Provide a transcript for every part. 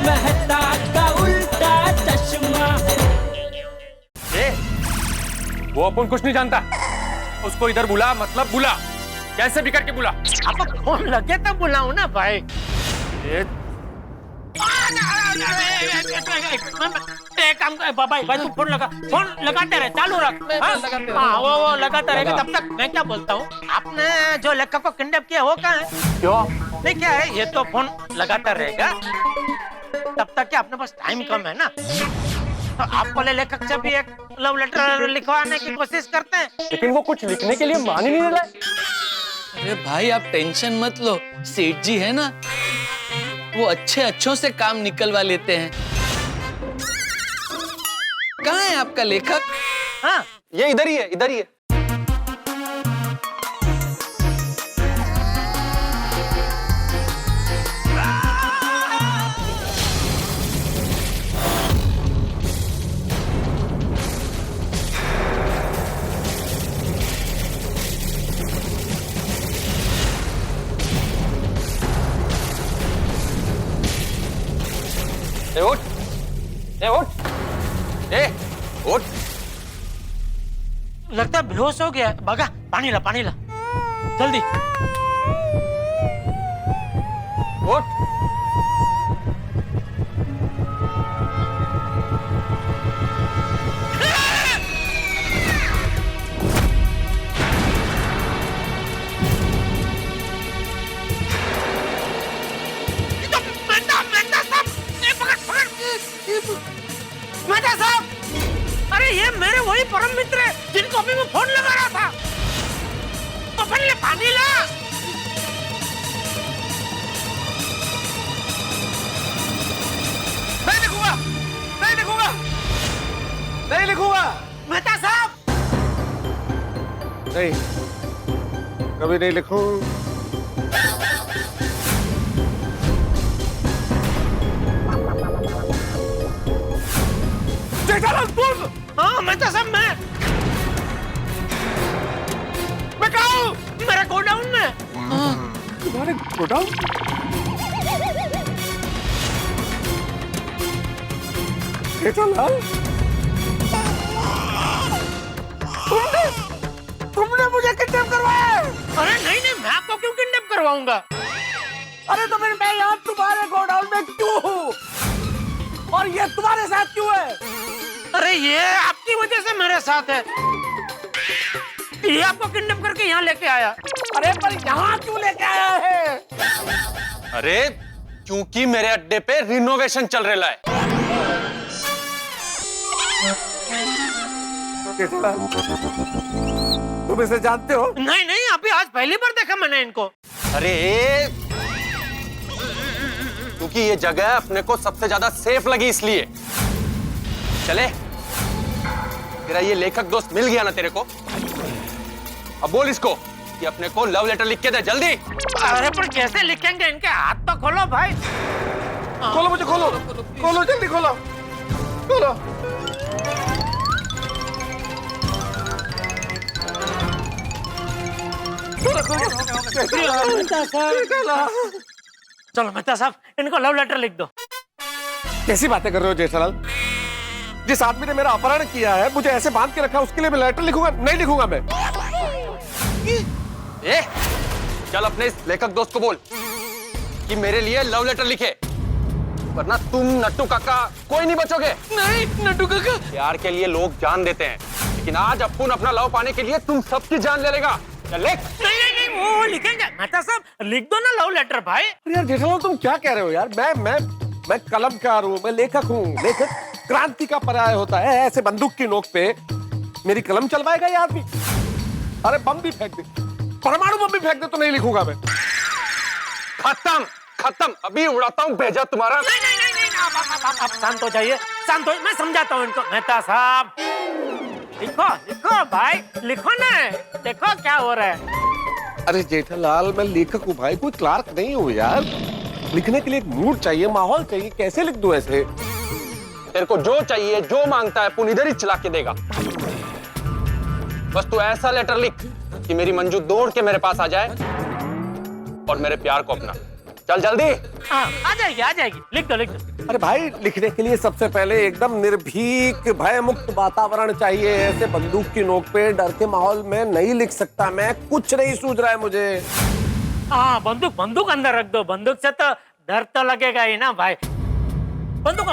मेहता का उल्टा चश्मा। वो अपन कुछ नहीं जानता, उसको इधर बुला, मतलब बुला, कैसे भी करके बुला। अब फोन लगे तो बुलाऊं ना भाई। एक काम कर भाई, तू फोन लगाते रहे, चालू रख। हाँ वो लगाता रहेगा तब तक। मैं क्या बोलता हूँ, आपने जो लेखक को किडनैप किया वो कहाँ है? क्यों? नहीं क्या है, ये तो फोन लगाता रहेगा तब तक कि अपने पास टाइम कम है ना, तो आप वाले लेखक से भी एक लव लेटर लिखवाने की कोशिश करते हैं। लेकिन वो कुछ लिखने के लिए मान ही नहीं रहा है। अरे भाई आप टेंशन मत लो, सेठ जी है ना, वो अच्छों से काम निकलवा लेते हैं। कहाँ है आपका लेखक? हाँ ये इधर ही है, इधर ही है। उठ, उठ। लगता है बेहोश हो गया। भागा, पानी ला जल्दी। उठ। मेहता साहब, अरे ये मेरे वही परम मित्र है जिनको अभी मैं फोन लगा रहा था। तो पहले पानी ला। नहीं लिखूंगा। मेहता साहब, नहीं, कभी नहीं लिखूं। हाँ मेहता साहब, मैं कहाँ हूँ? मेरा गोडाउन में। तुम्हारे गोडाउन? जेठालाल, तुमने मुझे किडनैप करवाया? अरे नहीं, मैं आपको क्यों किडनैप करवाऊंगा? अरे तो फिर मैं यहाँ तुम्हारे गोडाउन में क्यों हूँ और ये तुम्हारे साथ क्यों है? अरे ये आपकी वजह से मेरे साथ है। ये आपको किडनैप करके यहाँ लेके आया। अरे पर यहाँ क्यों लेके आया है? अरे क्योंकि मेरे अड्डे पे रिनोवेशन चल रहा है। तुम इसे जानते हो? नहीं, अभी आज पहली बार देखा मैंने इनको। अरे क्योंकि ये जगह अपने को सबसे ज्यादा सेफ लगी इसलिए। चले, तेरा ये लेखक दोस्त मिल गया ना तेरे को, अब बोल इसको कि अपने को लव लेटर लिख के दे जल्दी। अरे पर कैसे लिखेंगे? इनके हाथ तो खोलो भाई। खोलो मुझे, खोलो जल्दी खोलो। चलो मेहता साहब, इनको लव लेटर लिख दो। कैसी बातें कर रहे हो जेठालाल? जिस आदमी ने मेरा अपहरण किया है, मुझे ऐसे बांध के रखा, उसके लिए मैं लेटर लिखूंगा? नहीं लिखूंगा मैं। चल अपने इस लेखक दोस्त को बोल कि मेरे लिए लव लेटर लिखे, वरना तुम नट्टू काका कोई नहीं बचोगे। नहीं नट्टू काका, प्यार के लिए लोग जान देते हैं, लेकिन आज अपुन अपना लव पाने के लिए तुम सबकी जान ले लेगा। चल लिख। नहीं, वो लिखेंगे। मेहता साहब लिख दो ना लव लेटर भाई। अरे यार जेठालाल, तुम क्या कह रहे हो यार? मैं कलमकार हूँ, मैं लेखक हूँ। लेखक क्रांति का पर्याय होता है। ऐसे बंदूक की नोक पे मेरी कलम चलवाएगा ये आदमी? अरे बम भी फेंक दे, परमाणु बम भी फेंक दे तो नहीं लिखूंगा मैं। खत्म, अभी उड़ाता हूँ भेजा तुम्हारा। नहीं, आप शांत हो जाइए, शांत हो, मैं समझाता हूँ इनको। मेहता साहब लिखो भाई, लिखो ना, देखो क्या हो रहा है। अरे जेठालाल, मैं लेखक हूँ भाई, कोई क्लार्क नहीं हूँ यार। लिखने के लिए एक मूड चाहिए, माहौल चाहिए, कैसे लिख दूं ऐसे? तेरे को जो चाहिए, जो मांगता है पुन इधर ही चला के देगा। बस तू ऐसा लेटर लिख कि मेरी मंजू दौड़ के मेरे पास आ जाए और मेरे प्यार को अपना। चल जल्दी। हाँ, आ जाएगी, लिख दो। अरे भाई, लिखने के लिए सबसे पहले एकदम निर्भीक भय मुक्त वातावरण चाहिए। ऐसे बंदूक की नोक पे डर के माहौल में नहीं लिख सकता मैं, कुछ नहीं सूझ रहा है मुझे। हाँ, बंदूक अंदर रख दो। बंदूक से तो डर तो लगेगा ही ना भाई। बंदूक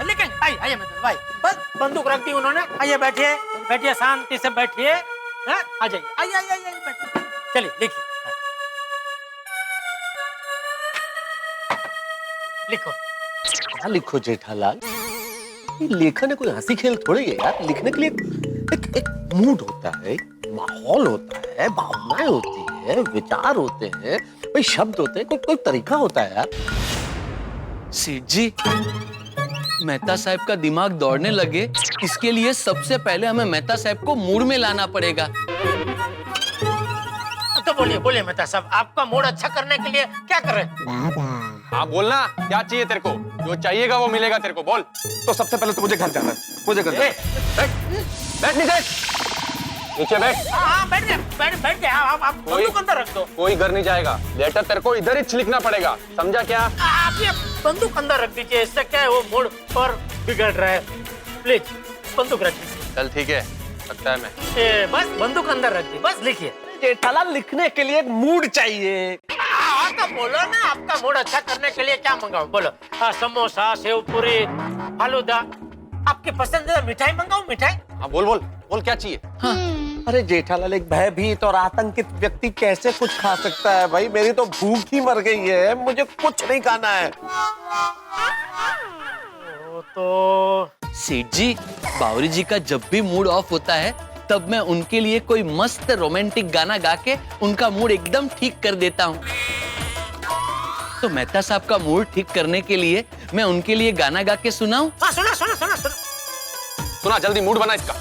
लेकिन आइए मैं भाई, बस बंदूक रख दी उन्होंने। आइए बैठिए, शांति से बैठिए। आ जाइए, आइए बैठिए। चलिए लिखिए। लिखो। क्या लिखो जेठालाल? ये लेखन है कोई हंसी खेल थोड़ी है यार। लिखने के लिए एक मूड होता है, एक माहौल होता है, भावनाएं होती है, विचार होते हैं, कोई शब्द होते हैं, कोई तरीका होता है यार। सेठ जी, मेहता साहब का दिमाग दौड़ने लगे, इसके लिए सबसे पहले हमें मेहता साहब को मूड में लाना पड़ेगा। तो बोलिए मेहता साहब, आपका मूड अच्छा करने के लिए क्या करें? हाँ बोलना, क्या चाहिए तेरे को? जो चाहिएगा वो मिलेगा तेरे को, बोल। तो सबसे पहले तो मुझे घर जाना है, मुझे घर जाना है। बैठ नीचे, नीचे बैठ। हाँ, बैठ गया। आप बंदूक अंदर रख दो। कोई घर नहीं जाएगा, लेटर तेरे को इधर ही लिखना पड़ेगा, समझा क्या? आप ये बंदूक अंदर रख दीजिए, इससे क्या है वो मूड और बिगड़ रहा है। प्लीज बंदूक रख दीजिए। चल ठीक है, रखता है मैं। बस बंदूक अंदर रख दी, बस लिखिए। जेठालाल, लिखने के लिए एक मूड चाहिए। तो बोलो ना, आपका मूड अच्छा करने के लिए क्या मंगाऊं? बोलो। समोसा, सेव पूरी, फालूदा। आपकी पसंदीदा मिठाई मंगाऊं? मिठाई? हाँ बोल क्या चाहिए? अरे जेठालाल, एक भयभीत और आतंकित व्यक्ति कैसे कुछ खा सकता है भाई? मेरी तो भूख ही मर गई है, मुझे कुछ नहीं खाना है। तो सेठ जी, बावरी जी का जब भी मूड ऑफ होता है तब मैं उनके लिए कोई मस्त रोमांटिक गाना गा के उनका मूड एकदम ठीक कर देता हूँ। तो मेहता साहब का मूड ठीक करने के लिए मैं उनके लिए गाना गा के सुनाऊं? हाँ, सुना। सुना, जल्दी मूड बना इसका।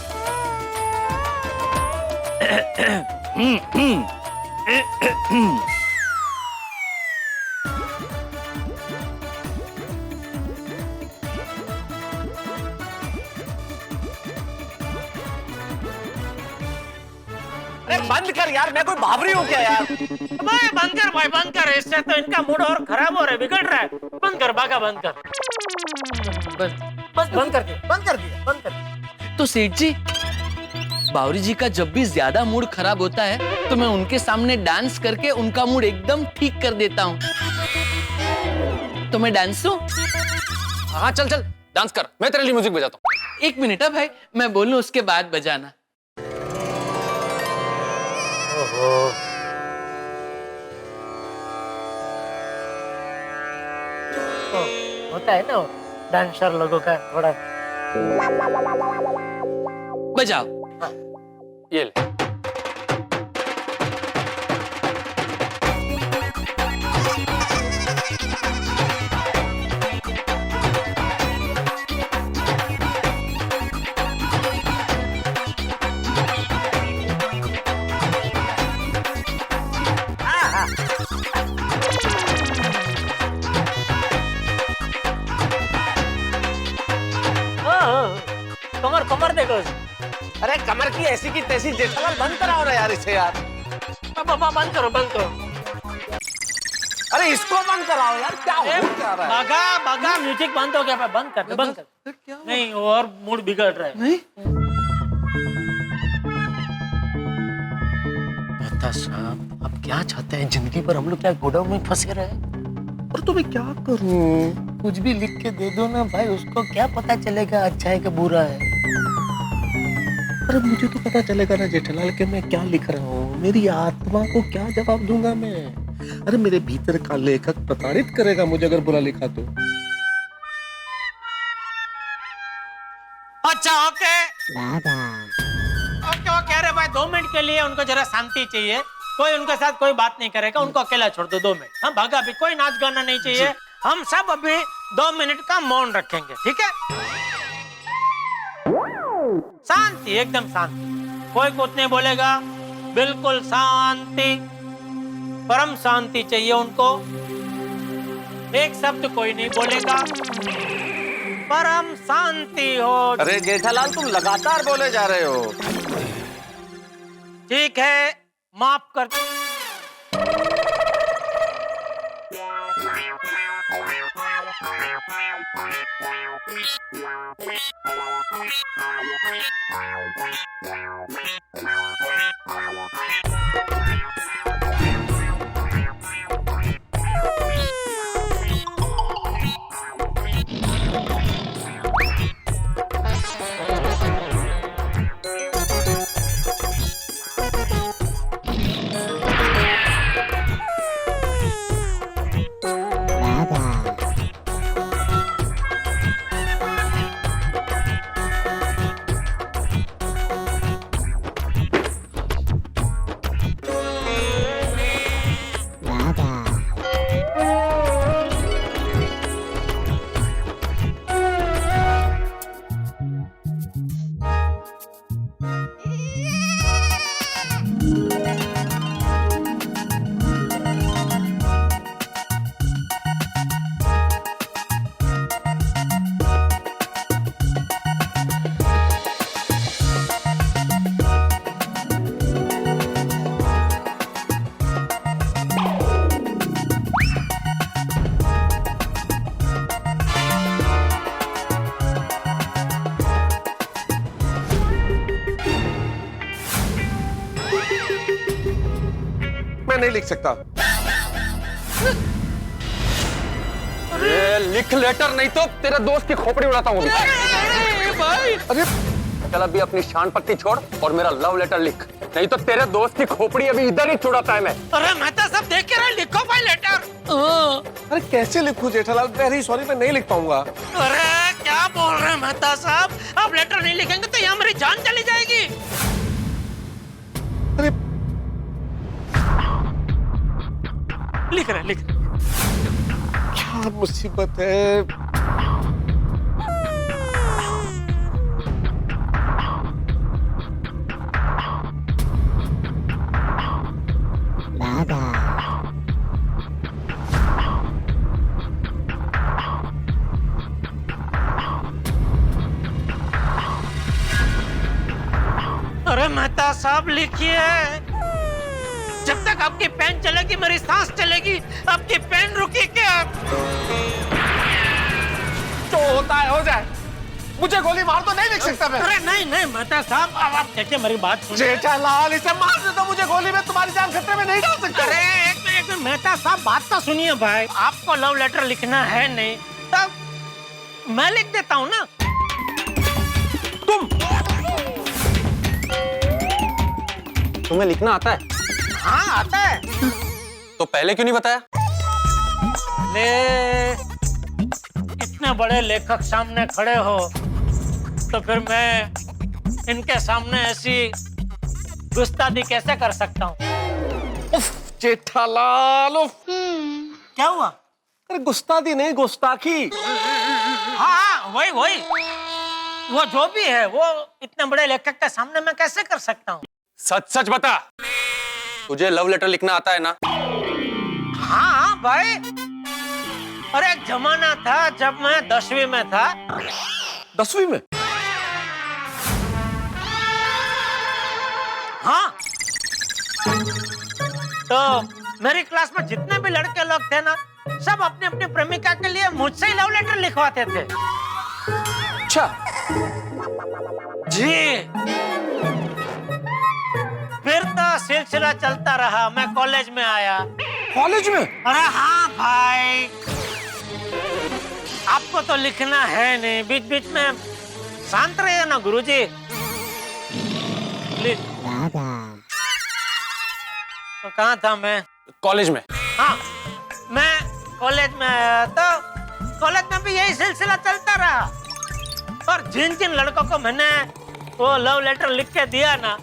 अरे बंद कर यार, मैं कोई बावरी हूँ क्या यार? भाई बंद कर, इससे तो इनका मूड और खराब हो रहा है, बिगड़ रहा है। बंद कर बागा, बंद कर। बस बंद कर दिया। तो सेठ जी, बावरी जी का जब भी ज्यादा मूड खराब होता है तो मैं उनके सामने डांस करके उनका मूड एकदम ठीक कर देता हूँ। तो मैं डांसू? हाँ चल डांस कर, मैं तेरे लिए म्यूजिक बजाता हूँ। 1 मिनट है भाई, मैं बोलूं उसके बाद बजाना। तो होता है ना डांसर लोगों का थोड़ा। बजाओ। ये ले। कमर देखो। अरे कमर की ऐसी की तैसी। जेठालाल, बंद कराओ ना यार इसे यार। बंद करो। अरे इसको बंद कराओ यार, क्या हो क्या रहा है? बागा म्यूजिक बंद हो गया। बंद कर। नहीं, और मूड बिगड़ रहा है। नहीं? मेहता साहब, अब क्या चाहते हैं? जिंदगी भर हम लोग क्या गोडाउन में फंसे रहे? और तो मैं क्या करूं? कुछ भी लिख के दे दो ना भाई, उसको क्या पता चलेगा अच्छा है कि बुरा है? अरे मुझे तो पता चलेगा ना जेठालाल कि मैं क्या लिख रहा हूँ। मेरी आत्मा को क्या जवाब दूंगा मैं? अरे मेरे भीतर का लेखक प्रताड़ित करेगा मुझे अगर बुरा लिखा तो। अच्छा, ओके। अरे भाई, 2 मिनट के लिए उनको जरा शांति चाहिए। कोई उनके साथ कोई बात नहीं करेगा, उनको अकेला छोड़ दो 2 मिनट। हम भागा, अभी कोई नाच गाना नहीं चाहिए। हम सब अभी 2 मिनट का मौन रखेंगे, ठीक है? शांति, एकदम शांति। कोई कुछ नहीं बोलेगा, बिल्कुल शांति, परम शांति चाहिए उनको। एक शब्द कोई नहीं बोलेगा, परम शांति हो। अरे जेठालाल, तुम लगातार बोले जा रहे हो। ठीक है, माफ कर। मैं नहीं लिख सकता। अरे लिख लेटर, नहीं तो तेरे दोस्त की खोपड़ी उड़ाता हूँ भाई। अरे चल अभी अपनी शान पत्ती छोड़ और मेरा लव लेटर लिख, नहीं तो तेरे दोस्त की खोपड़ी अभी इधर ही छुड़ाता है मैं। अरे मेहता साहब देख के रहे, लिखो भाई लेटर। अरे कैसे लिखूं जेठालाल, वेरी सॉरी, मैं नहीं लिख पाऊंगा। अरे क्या बोल रहे हैं मेहता साहब, आप लेटर नहीं लिखेंगे तो यहाँ मेरी जान चली जाएगी। अरे लिख रहे। क्या मुसीबत है। अरे मेहता साहब लिखिए, जब तक आपकी पेन चलेगी मेरी सांस चलेगी, आपकी पेन रुकी क्या? जो होता है हो जाए, मुझे गोली मार तो नहीं लिख सकता मैं। अरे नहीं मेहता साहब, अब आप देखिए मेरी बात सुनिए। जेठालाल इसे मार दे तो मुझे गोली में तुम्हारी जान खतरे में नहीं डाल सकता। अरे एक मिनट मेहता साहब, बात तो सुनिए भाई। आपको लव लेटर लिखना है नहीं, तब मैं लिख देता हूँ ना। तुम्हें लिखना आता है? हाँ आता है। तो पहले क्यों नहीं बताया? ले, इतने बड़े लेखक सामने खड़े हो तो फिर मैं इनके सामने ऐसी गुस्ताखी कैसे कर सकता हूँ? उफ, जेठालाल उफ। क्या हुआ? अरे गुस्ताखी नहीं, गुस्ताखी। हाँ वही वो जो भी है, वो इतने बड़े लेखक के सामने मैं कैसे कर सकता हूँ? सच सच बता, तुझे लव लेटर लिखना आता है ना? हाँ भाई, अरे एक जमाना था जब मैं 10वीं में था। 10वीं में? हाँ, तो मेरी क्लास में जितने भी लड़के लोग थे ना, सब अपनी अपनी प्रेमिका के लिए मुझसे ही लव लेटर लिखवाते थे। अच्छा जी, फिर तो सिलसिला चलता रहा। मैं कॉलेज में आया। कॉलेज में? अरे हाँ भाई, आपको तो लिखना है नहीं, बीच बीच में शांत रहिए ना गुरुजी। तो कहाँ था मैं? कॉलेज में। हाँ, मैं कॉलेज में आया तो कॉलेज में भी यही सिलसिला चलता रहा, और जिन जिन लड़कों को मैंने वो लव लेटर लिख के दिया ना,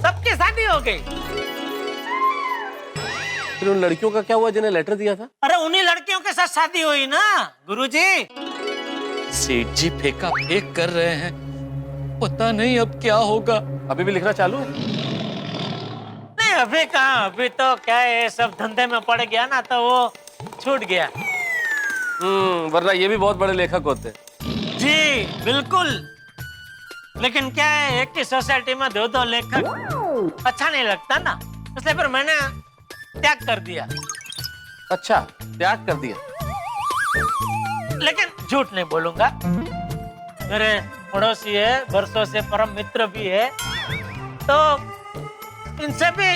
सबकी शादी हो गई। फिर उन लड़कियों का क्या हुआ जिन्हें लेटर दिया था? अरे उन्हीं लड़कियों के साथ शादी हुई ना गुरुजी। सेठ जी फेंका फेंक कर रहे हैं, पता नहीं अब क्या होगा। अभी भी लिखना चालू है? नहीं अभी कहाँ, अभी तो क्या है, सब धंधे में पड़ गया ना तो वो छूट गया। वरना ये भी बहुत बड़े लेखक होते। जी बिल्कुल, लेकिन क्या है, एक ही सोसाइटी में 2-2 लेखक अच्छा नहीं लगता ना, इसलिए फिर मैंने त्याग कर दिया। अच्छा, त्याग कर दिया। लेकिन झूठ नहीं बोलूंगा। मेरे पड़ोसी है, बरसों से परम मित्र भी है, तो इनसे भी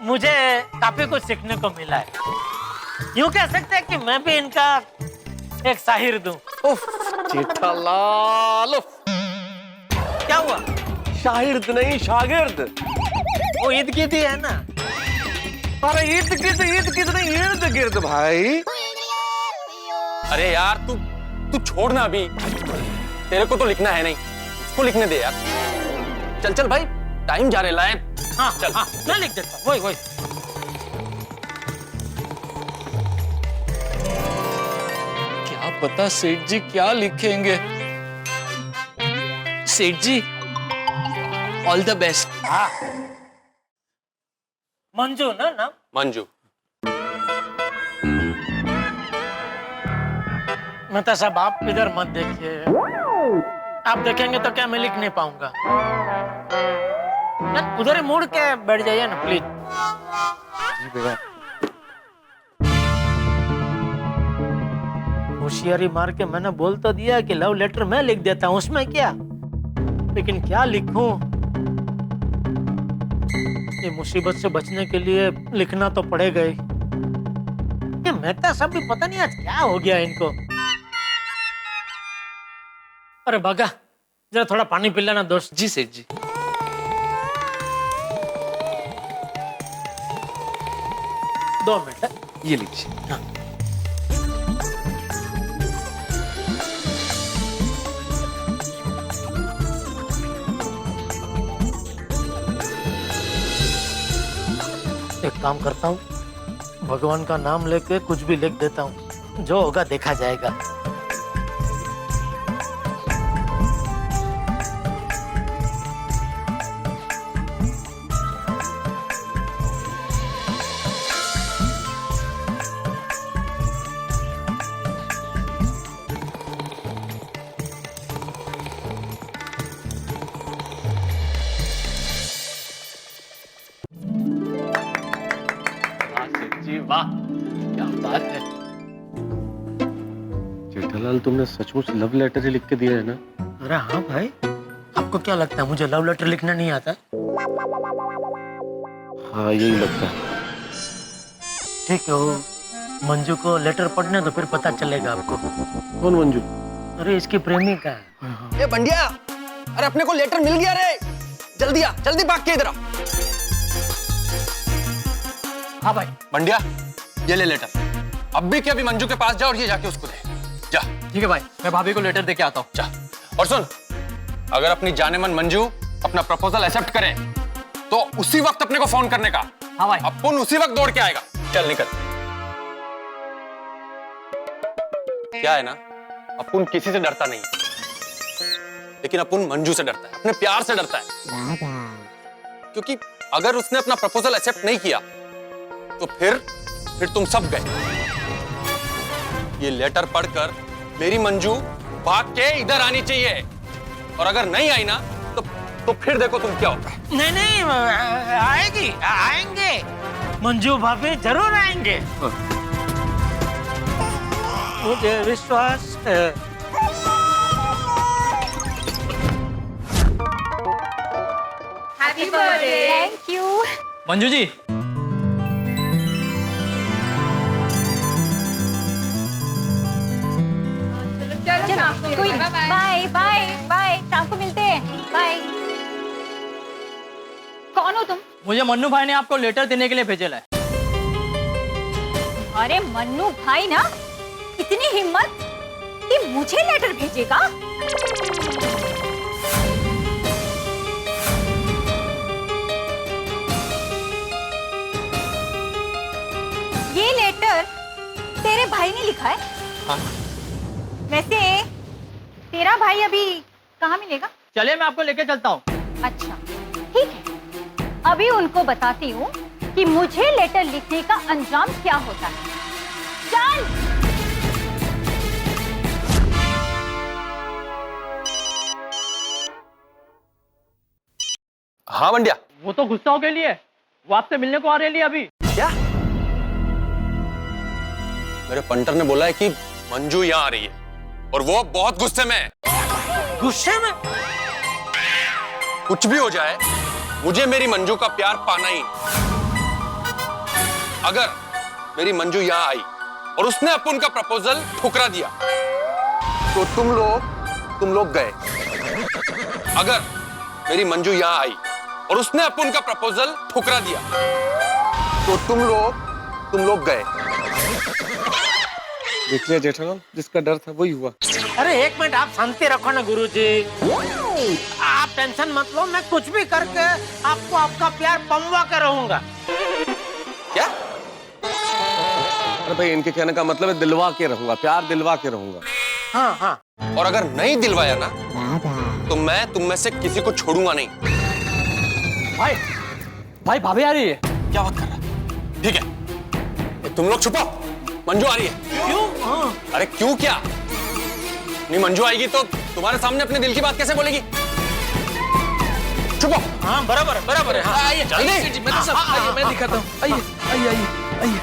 मुझे काफी कुछ सीखने को मिला है। यूं कह सकते हैं कि मैं भी इनका एक शाहिर्द हूँ। उफ, जेठालाल उफ। क्या हुआ? शाहिर्द नहीं, शागिर्द। वो ईद गिर्द है ना। अरे ईद गिर्द नहीं, इर्द गिर्द भाई। अरे यार तू छोड़ ना अभी, तेरे को तो लिखना है नहीं, उसको लिखने दे यार। चल चल भाई, टाइम जा रहा है। हाँ चल। हाँ, मैं लिख देता हूँ। वही क्या पता सेठ जी क्या लिखेंगे। सेठ जी, ऑल द बेस्ट। हाँ, मंजू ना नाम? मंजू। मेहता साहब, आप इधर मत देखिए, आप देखेंगे तो क्या मैं लिख नहीं पाऊंगा। उधर ही मुड़ के बैठ जाइए ना प्लीज। होशियारी मार के मैंने बोल तो दिया कि लव लेटर मैं लिख देता हूँ, उसमें क्या, लेकिन क्या लिखूं? ये मुसीबत से बचने के लिए लिखना तो पड़ेगा ही। ये मेहता साहब भी पता नहीं आज क्या हो गया इनको। अरे भागा, जरा थोड़ा पानी पिलाना दोस्त। जी सेठ जी। 2 मिनट। ये लीजिए। हाँ। एक काम करता हूँ, भगवान का नाम लेके कुछ भी लिख देता हूँ, जो होगा देखा जाएगा। जी वाह, क्या बात है। जेठालाल, तुमने सचमुच लव लेटर ही लिख के दिया है ना? अरे हाँ भाई, आपको क्या लगता है मुझे लव लेटर लिखना नहीं आता? हाँ, यही लगता है। ठीक है, वो मंजू को लेटर पढ़ने तो फिर पता चलेगा आपको। कौन मंजू? अरे इसकी प्रेमिका है। ए बंडिया, अरे अपने को लेटर मिल गया रे, जल्दी आ, जल्दी भाग के इधर आ। हाँ भाई। बंडिया, ये ले लेटर, अब भी क्या, अभी मंजू के पास जा और ये जाके उसको दे जा। ठीक है भाई, मैं भाभी को लेटर दे के आता हूँ। जा, और सुन, अगर अपनी जानेमन मंजू अपना प्रपोजल एक्सेप्ट करे तो उसी वक्त अपने को फोन करने का। हाँ भाई। अपन उसी वक्त दौड़ के आएगा। चल निकल। क्या है ना, अपन किसी से डरता नहीं है, लेकिन अपन मंजू से डरता है, अपने प्यार से डरता है। क्योंकि अगर उसने अपना प्रपोजल एक्सेप्ट नहीं किया तो फिर तुम सब गए। ये लेटर पढ़कर मेरी मंजू भाग के इधर आनी चाहिए, और अगर नहीं आई ना तो फिर देखो तुम क्या होता है। नहीं, आएंगे मंजू भाभी जरूर आएंगे, मुझे विश्वास है। Happy birthday. Thank you. Manju ji, कोई बाय बाय बाय, शाम को मिलते हैं। बाय। कौन हो तुम? मुझे मन्नू भाई ने आपको लेटर देने के लिए भेजा है। अरे मन्नू भाई ना, इतनी हिम्मत कि मुझे लेटर भेजेगा? ये लेटर तेरे भाई ने लिखा है? हाँ। वैसे तेरा भाई अभी कहाँ मिलेगा? चलिए मैं आपको लेके चलता हूँ। अच्छा ठीक है, अभी उनको बताती हूँ कि मुझे लेटर लिखने का अंजाम क्या होता है। चल। हाँ बंडिया। वो तो गुस्सा हो के लिए, वो आपसे मिलने को आ रही है अभी। क्या? मेरे पंटर ने बोला है कि मंजू यहाँ आ रही है। और वो बहुत गुस्से में है। गुस्से में? कुछ भी हो जाए, मुझे मेरी मंजू का प्यार पाना ही। अगर मेरी मंजू यहां आई और उसने अपुन का प्रपोजल ठुकरा दिया तो तुम लोग गए। अगर मेरी मंजू यहां आई और उसने अपुन का प्रपोजल ठुकरा दिया तो तुम लोग गए। देख लिया जेठालाल, जिसका डर था वही हुआ। अरे एक मिनट, आप शांति रखो ना गुरुजी। आप टेंशन मत लो, मैं कुछ भी करके आपको आपका प्यार पमवा कर रहूंगा। क्या? अरे भाई, इनके कहने का मतलब है दिलवा के रहूंगा, प्यार दिलवा के रहूंगा। हाँ हाँ। और अगर नहीं दिलवाया ना तो मैं तुम में से किसी को छोड़ूंगा नहीं। भाई भाभी आ रही है। क्या बात कर रहा है? ठीक है, तुम लोग छुपो, मंजू आ रही है। क्यों? हाँ। अरे क्यों क्या? नहीं, मंजू आएगी तो तुम्हारे सामने अपने दिल की बात कैसे बोलेगी? छुपो। हाँ बराबर है। हाँ आइए जल्दी। मैं तो सब आइए, मैं दिखाता हूँ। आइए आइए आइए आइए।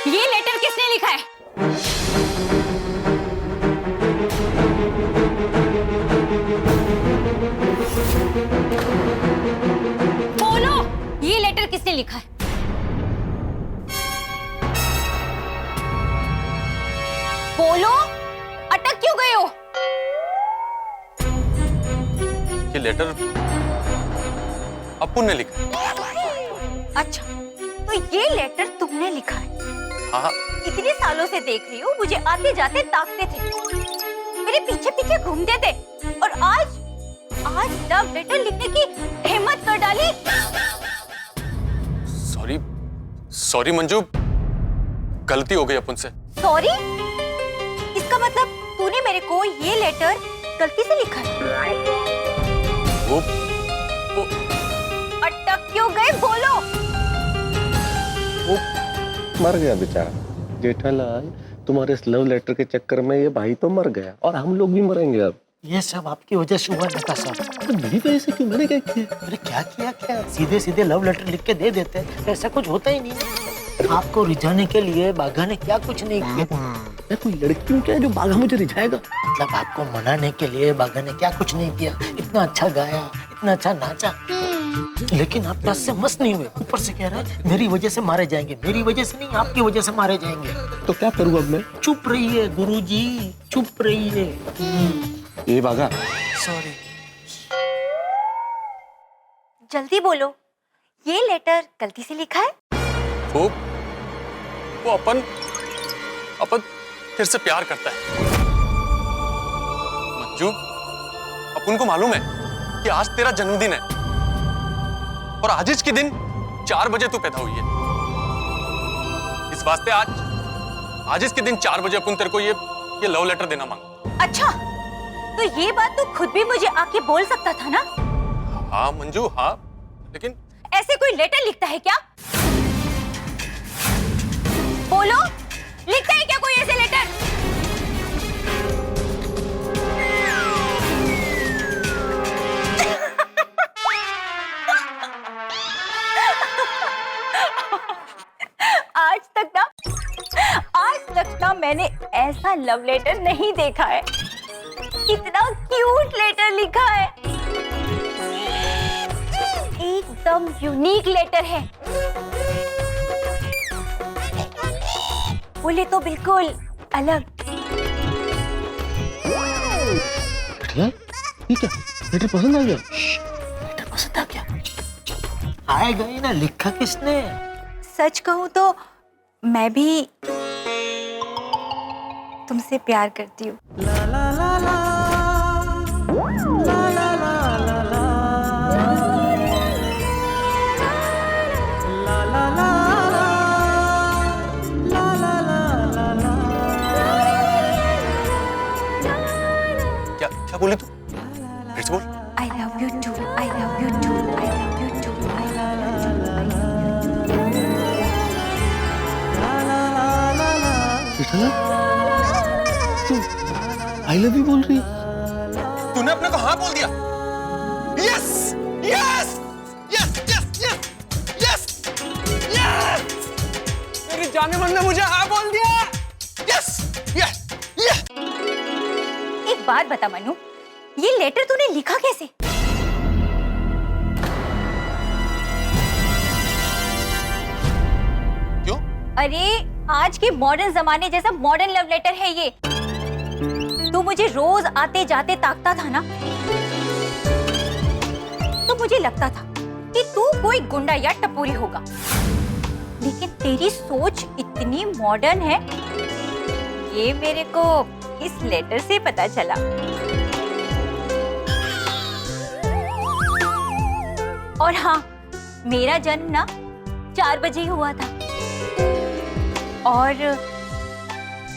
ये लेटर किसने लिखा है? बोलो, ये लेटर किसने लिखा है? बोलो, अटक क्यों गए हो? ये लेटर अपुन ने लिखा। अच्छा, तो ये लेटर तुमने लिखा है? हाँ। इतने सालों से देख रही हूँ, मुझे आते जाते ताकते थे, मेरे पीछे पीछे घूमते थे, और आज लव लेटर लिखने की हिम्मत कर डाली। सॉरी मंजू, गलती हो गई अपन से। सॉरी? इसका मतलब तूने मेरे को ये लेटर गलती से लिखा है? वो अटक क्यों गए, बोलो। वो मर गया बेचारा। जेठालाल, तुम्हारे इस लव लेटर के चक्कर में ये भाई तो मर गया और हम लोग भी मरेंगे अब। ये सब आपकी वजह से हुआ नेता साहब। तो मेरी वजह से क्यों? मैंने क्या किया? अरे क्या किया? सीधे सीधे लव लेटर लिख के दे देते, ऐसा कुछ होता ही नहीं। आपको रिझाने के लिए बाघा ने क्या कुछ नहीं किया। मैं कोई लड़की हूँ क्या जो बाघा मुझे रिझाएगा? मतलब आपको मनाने के लिए बाघा ने क्या कुछ नहीं किया। इतना अच्छा गाया, इतना अच्छा नाचा, लेकिन आप दस से मस्त नहीं हुए। ऊपर से कह रहे हैं मेरी वजह से मारे जाएंगे। मेरी वजह से नहीं, आपकी वजह से मारे जाएंगे। तो क्या करूँ अब मैं? चुप रहिए गुरुजी, चुप रहिए। ये बाघा, सॉरी। जल्दी बोलो, ये लेटर गलती से लिखा है? वो अपन फिर से प्यार करता है। मंजू, अपन को मालूम है कि आज तेरा जन्मदिन है और आज के दिन 4 बजे तू पैदा हुई है। इस वास्ते आज के दिन 4 बजे अपन तेरे को ये लव लेटर देना मांगा। अच्छा, तो ये बात तू खुद भी मुझे आके बोल सकता था ना? हाँ मंजू, हाँ, लेकिन ऐसे कोई लेटर लिखता है क्या? बोलो, लिखता है क्या कोई ऐसे लेटर? आज तक ना मैंने ऐसा लव लेटर नहीं देखा है। कितना क्यूट लेटर लिखा है, एकदम यूनिक लेटर है। बोले तो बिल्कुल अलग। ठीक है, लेटर पसंद आ गया? लेटर पसंद आ गया? आएगा ही ना, लिखा किसने? सच कहूं तो मैं भी तुमसे प्यार करती हूँ। क्या बोली तू? फिर से बोल। I love you too, I love you too, I love you too, I love you too, I love you too। I love you बोल रही है? तूने अपने को हाँ बोल दिया। यस यस जाने मन ने मुझे हाँ बोल दिया। Yes yes yes. एक बात बता मनु, ये लेटर तूने लिखा कैसे? क्यों? अरे आज के मॉडर्न जमाने जैसा मॉडर्न लव लेटर है ये। तू मुझे रोज आते जाते ताकता था ना, तो मुझे लगता था कि तू कोई गुंडा या टपोरी होगा, लेकिन तेरी सोच इतनी मॉडर्न है, ये मेरे को इस लेटर से पता चला। और हाँ, मेरा जन्म ना 4 बजे ही हुआ था, और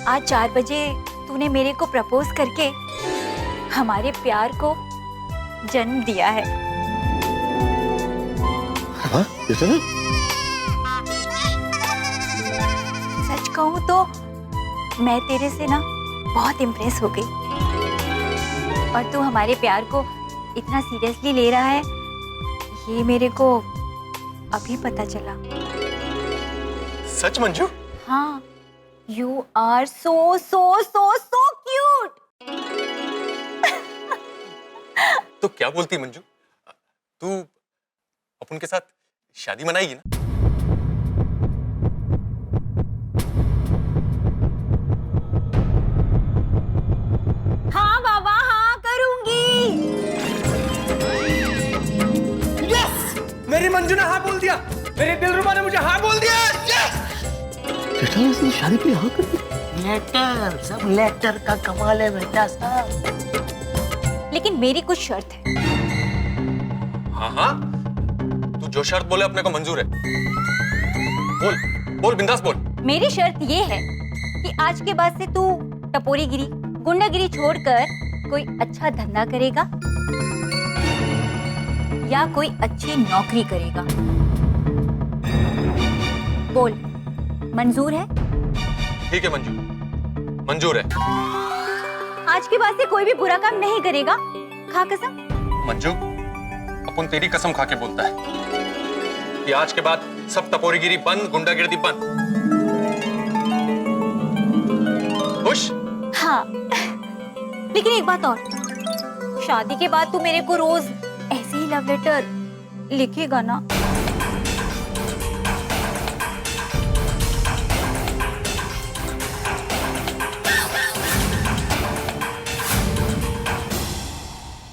आज 4 बजे तूने मेरे को प्रपोज करके हमारे प्यार को जन्म दिया है। हाँ? सच कहूं तो मैं तेरे से ना बहुत इम्प्रेस हो गई, और तू हमारे प्यार को इतना सीरियसली ले रहा है, ये मेरे को अभी पता चला। सच मंजू? हाँ, you are so so so so cute. तो क्या बोलती मंजू, तू अपन के साथ शादी मनाएगी ना? हाँ बाबा, हाँ करूंगी। यस, मेरी मंजू ने हाँ बोल दिया, मेरे दिलरुबा ने मुझे हाँ बोल दिया। यस! बेटा इसने शादी के लिए हाँ कर दी। लेटर, सब लेटर का कमाल है बेटा साहब। लेकिन मेरी कुछ शर्त है। हाँ हाँ, तू जो शर्त बोले अपने को मंजूर है। बोल बोल, बिंदास बोल। मेरी शर्त ये है कि आज के बाद से तू टपोरीगिरी, गुंडागिरी छोड़कर कोई अच्छा धंधा करेगा या कोई अच्छी नौकरी करेगा। बोल, मंजूर है? ठीक है मंजू, मंजूर है। आज के बाद से कोई भी बुरा काम नहीं करेगा, खा कसम। मंजू, अपन तेरी कसम खा के बोलता है कि आज के बाद सब टपोरीगिरी बंद, गुंडागिर्दी बंद। खुश? हाँ, लेकिन एक बात और, शादी के बाद तू मेरे को रोज ऐसे ही लव लेटर लिखेगा ना?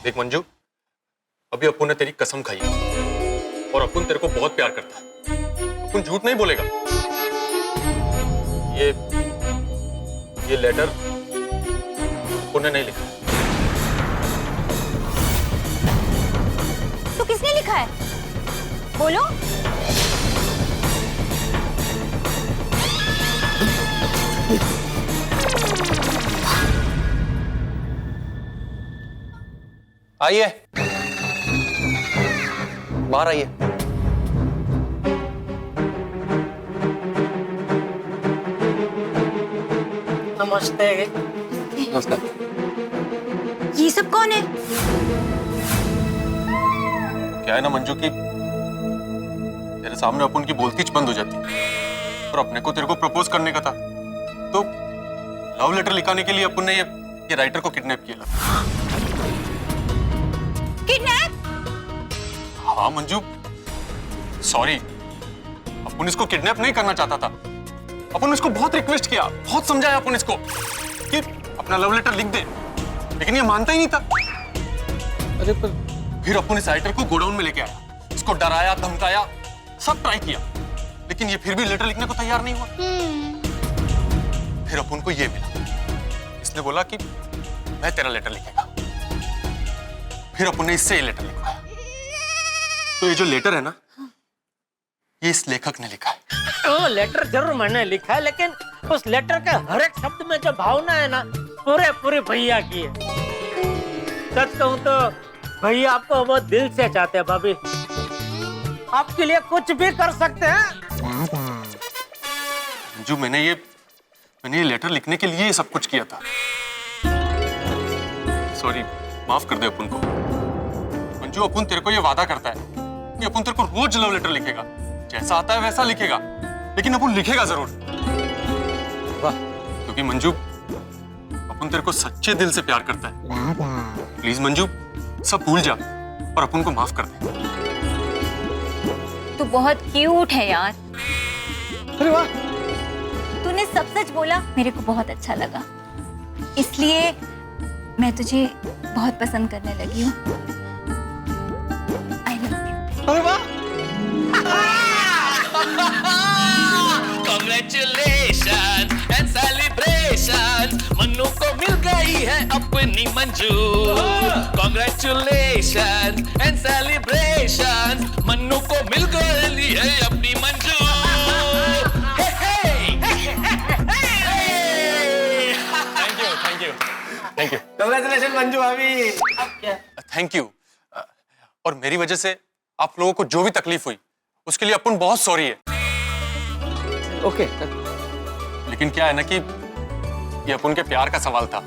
देख मंजू, अभी अपुन ने तेरी कसम खाई है और अपुन तेरे को बहुत प्यार करता है। अपुन झूठ नहीं बोलेगा। ये लेटर अपुन ने नहीं लिखा। तो किसने लिखा है? बोलो। आइए, बाहर आइए। नमस्ते। नमस्कार। ये सब कौन है? क्या है ना मंजू की तेरे सामने अपन की बोलती बंद हो जाती और अपने को तेरे को प्रपोज करने का था, तो लव लेटर लिखाने के लिए अपन ने ये राइटर को किडनैप किया। किडनैप? हाँ मंजू, सॉरी, अपन इसको किडनैप नहीं करना चाहता था। अपन इसको बहुत रिक्वेस्ट किया, बहुत समझाया अपन इसको कि अपना लव लेटर लिख दे, लेकिन ये मानता ही नहीं था। अरे पर फिर अपन इस राइटर को गोडाउन में लेके आया, इसको डराया, धमकाया, सब ट्राई किया, लेकिन ये फिर भी लेटर लिखने को तैयार नहीं हुआ। फिर अपन को ये मिला, इसने बोला कि मैं तेरा लेटर लिखेगा। फिर अपन ने इससे ये लेटर लिखवाया। तो ये जो लेटर है ना, ये इस लेखक ने लिखा है। वो लेटर जरूर मैंने लिखा है, लेकिन उस लेटर के हर एक शब्द में जो भावना है ना, पूरे भैया की है। सच कहूं तो भैया आपको बहुत दिल से चाहते हैं भाभी, आपके लिए कुछ भी कर सकते हैं। जो मैंने ये लेटर लिखने के लिए ये सब कुछ किया था। सॉरी, माफ कर दे अपन को। मंजू, अपन तेरे को ये वादा करता है कि अपन तेरे को रोज लव लेटर लिखेगा, जैसा आता है वैसा लिखेगा, लेकिन अपन लिखेगा जरूर। क्योंकि मंजू अपन तेरे को सच्चे दिल से प्यार करता है। प्लीज मंजू सब भूल जा और अपन को माफ कर दे। तू बहुत क्यूट है यार। अरे वाह, तूने सब सच बोला, मेरे को बहुत अच्छा लगा, इसलिए मैं तुझे बहुत पसंद करने लगी हूँ। I love you. अरे वाह, Congratulations and celebration, मन्नू को मिल गई है अपनी Manju. Congratulations and celebration, Mannu को मिल गई है अपनी Manju. Thank you congratulation Manju भाभी। Thank you. और मेरी वजह से आप लोगों को जो भी तकलीफ हुई उसके लिए अपन बहुत सॉरी है। ओके, लेकिन क्या है ना कि ये अपन के प्यार का सवाल था,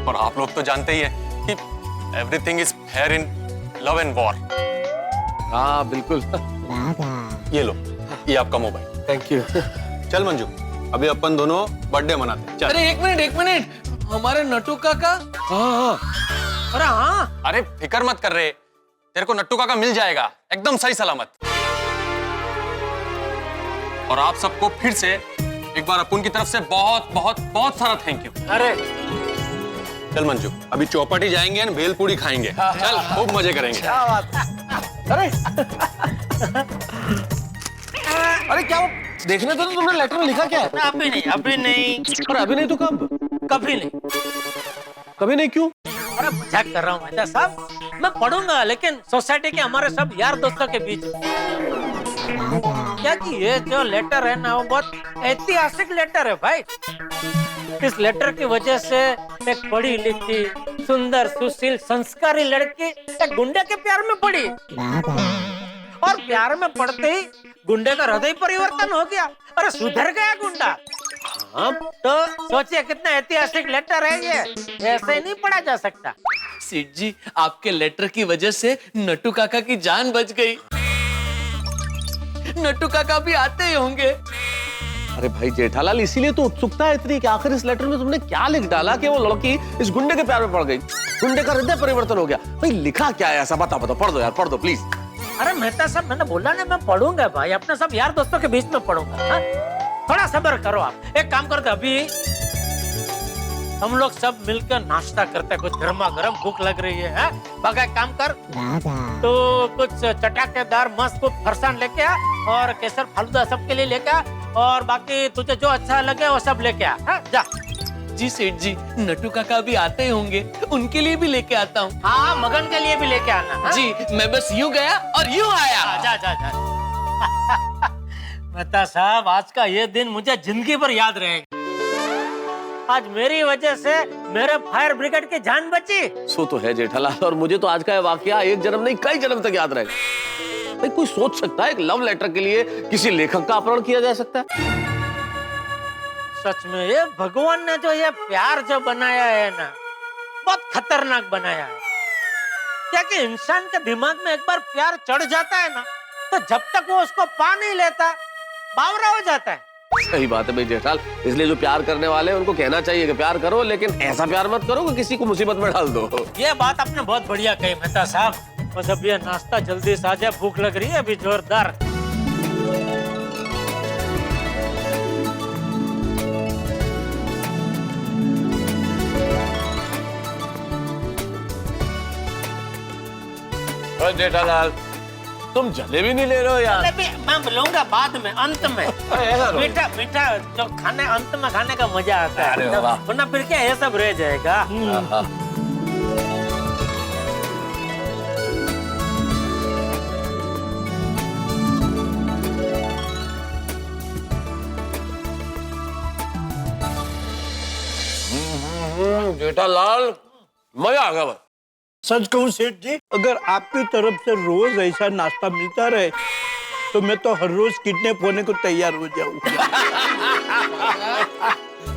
और आप लोग तो जानते ही हैं कि everything is fair in love and war. हाँ बिल्कुल। ये लो, ये आपका मोबाइल। Thank you. चल मंजू, अभी अपन दोनों बर्थडे मनाते हैं। चल। अरे एक मिनट, हमारे नटू काका। हाँ, अरे हाँ, अरे फिक्र मत कर रहे, तेरे को नट्टू काका मिल जाएगा एकदम सही सलामत। और आप सबको फिर से एक बार अपन की तरफ से बहुत बहुत बहुत सारा थैंक यू। अरे चल मंजू, अभी चौपाटी जाएंगे और भेलपूरी खाएंगे। चल, खूब मजे करेंगे। क्या बात। अरे अरे क्या वो देखने तो तुमने लेटर में लिखा क्या है? अभी नहीं, अभी नहीं, और अभी नहीं तो कब? कभी नहीं। कभी नहीं क्यों? अरे मजाक कर रहा हूँ मेहता साहब, मैं पढ़ूंगा, लेकिन सोसाइटी के हमारे सब यार दोस्तों के बीच। क्या कि ये जो लेटर है ना, वो बहुत ऐतिहासिक लेटर है भाई। इस लेटर की वजह से एक पढ़ी लिखी, सुंदर, सुशील, संस्कारी लड़की एक गुंडे के प्यार में पड़ी, और प्यार में पड़ते ही गुंडे का हृदय परिवर्तन हो गया। अरे सुधर गया गुंडा। हाँ, तो सोचिए कितना ऐतिहासिक लेटर है ये, ऐसे नहीं पढ़ा जा सकता। सेठ जी, आपके लेटर की वजह से नट्टू काका की जान बच गई। नट्टू काका भी आते ही होंगे। अरे भाई जेठालाल, इसीलिए तो उत्सुकता है इतनी कि आखिर इस लेटर में तुमने क्या लिख डाला कि वो लड़की इस गुंडे के प्यार में पड़ गई, गुंडे का हृदय परिवर्तन हो गया। भाई लिखा क्या है ऐसा, बता पढ़ दो यार, पढ़ दो प्लीज। अरे मेहता साहब, मैंने बोला ना मैं पढ़ूंगा भाई, अपने सब यार दोस्तों के बीच में पढ़ूंगा। हाँ? थोड़ा सब्र करो आप। एक काम करते, अभी हम लोग सब मिलकर नाश्ता करते हैं, कुछ गर्मा गर्म भूख लग रही है। बाकी एक काम कर, तो कुछ चटाकेदार मस्त कुछ फरसान लेके आ, और केसर फालूदा सबके लिए लेके आ, और बाकी तुझे जो अच्छा लगे वो सब लेके आ। हाँ? जा। जी सेठ जी, नट्टू काका भी आते ही होंगे, उनके लिए भी लेके आता हूँ। हाँ, मगन के लिए भी लेके आना। हाँ? जी, मैं बस यूं गया और यूं आया। जा जा जा। मेहता साहब, आज का ये दिन मुझे जिंदगी भर याद रहेगा। आज मेरी वजह से मेरे फायर ब्रिगेड की जान बची। सो तो है जेठालाल, और मुझे तो आज का ये वाकया एक जन्म नहीं कई जन्म तक याद रहेगा। भाई कोई सोच सकता है एक लव लेटर के लिए किसी लेखक का अपहरण किया जा सकता है? सच में ये भगवान ने जो ये प्यार जो बनाया है ना, बहुत खतरनाक बनाया है। क्या कि इंसान के दिमाग में एक बार प्यार चढ़ जाता है ना, तो जब तक वो उसको पा नहीं लेता, बावरा हो जाता है। सही बात है भाई जेठाल, इसलिए जो प्यार करने वाले हैं उनको कहना चाहिए कि प्यार करो, लेकिन ऐसा प्यार मत करो कि किसी को मुसीबत में डाल दो। ये बात आपने बहुत बढ़िया कही मेहता साहब। बस अब ये नाश्ता जल्दी से आ जाए, भूख लग रही है अभी जोरदार। जेठालाल, तुम जलेबी नहीं ले रहे हो यार? जलेबी मैं लूंगा बाद में, अंत में। ऐसा रो। मीठा मीठा जो खाने अंत में खाने का मजा आता अरे है, वाह। वरना फिर क्या ये सब रह जाएगा। जेठालाल, मजा आ गया। सच कहूं सेठ जी, अगर आपकी तरफ से रोज ऐसा नाश्ता मिलता रहे तो मैं तो हर रोज किडनैप होने को तैयार हो जाऊंगा।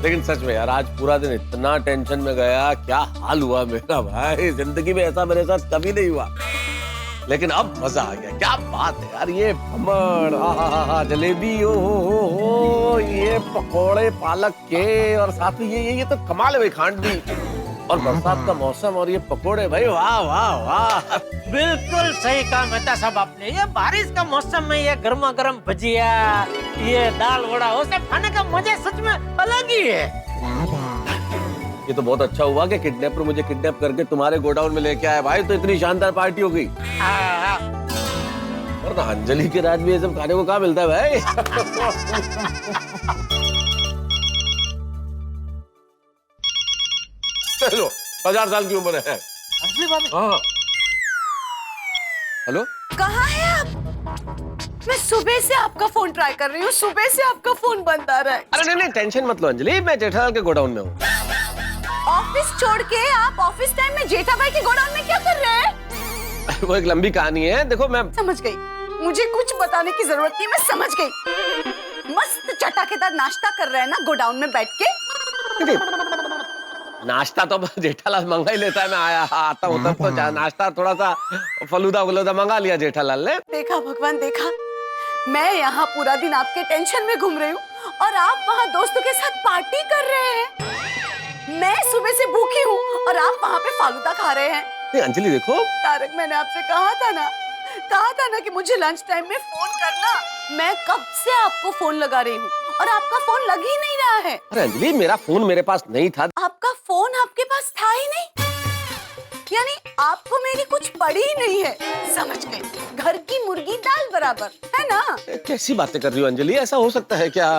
लेकिन सच में यार, आज पूरा दिन इतना टेंशन में गया, क्या हाल हुआ मेरा भाई। जिंदगी में ऐसा मेरे साथ कभी नहीं हुआ। लेकिन अब मजा आ गया। क्या बात है यार, ये खमण, हा, जलेबी, हो, ये पकोड़े पालक के, और साथ में ये तो कमाल है भाई, खांड भी, और बरसात का मौसम, और ये पकोड़े भाई, वाह वाह वाह। बिल्कुल सही कहा मेहता साहब आपने। ये बारिश का मौसम में ये गर्मा गर्म भजिया, ये दाल वड़ा, वो सब खाने का मजा सच में अलग ही है। ये तो बहुत अच्छा हुआ कि किडनैपर मुझे किडनैप करके तुम्हारे गोडाउन में लेके आया भाई, तो इतनी शानदार पार्टी हो गई। और तो अंजलि के राज में ये सब खाने को कहाँ मिलता है भाई। चलो 1000 साल की उम्र है। अंजलि भाभी, हाँ। हेलो, कहाँ है आप? मैं सुबह से आपका फोन ट्राई कर रही हूँ, सुबह से आपका फोन बंद आ रहा है। अरे नहीं टेंशन मत लो अंजलि, मैं जेठालाल के गोडाउन में हूँ। ऑफिस छोड़ के आप ऑफिस टाइम में जेठा भाई के गोडाउन में क्या कर रहे हैं? वो एक लंबी कहानी है, देखो मैं समझ गई, मुझे कुछ बताने की जरूरत नहीं, मैं समझ गई। मस्त चटाकेदार नाश्ता कर रहे हैं ना गोडाउन में बैठ के। नाश्ता तो जेठालाल मंगा ही लेता है, मैं आता हूँ तब तो नाश्ता थोड़ा सा फलूदा वलूदा मंगा लिया जेठालाल ने। देखा भगवान देखा, मैं यहाँ पूरा दिन आपके टेंशन में घूम रही हूँ और आप वहाँ दोस्तों के साथ पार्टी कर रहे हैं। मैं सुबह से भूखी हूँ और आप वहाँ पे फालूदा खा रहे हैं। नहीं अंजलि देखो, तारक मैंने आपसे कहा था ना कि मुझे लंच टाइम में फोन करना। मैं कब से आपको फोन लगा रही हूँ और आपका फोन लग ही नहीं रहा है। अरे अंजलि मेरा फोन मेरे पास नहीं था। आपका फोन आपके पास था ही नहीं, यानी आपको मेरी कुछ पड़ी ही नहीं है। समझ गई, घर की मुर्गी दाल बराबर, है ना? कैसी बातें कर रही हो अंजलि, ऐसा हो सकता है क्या?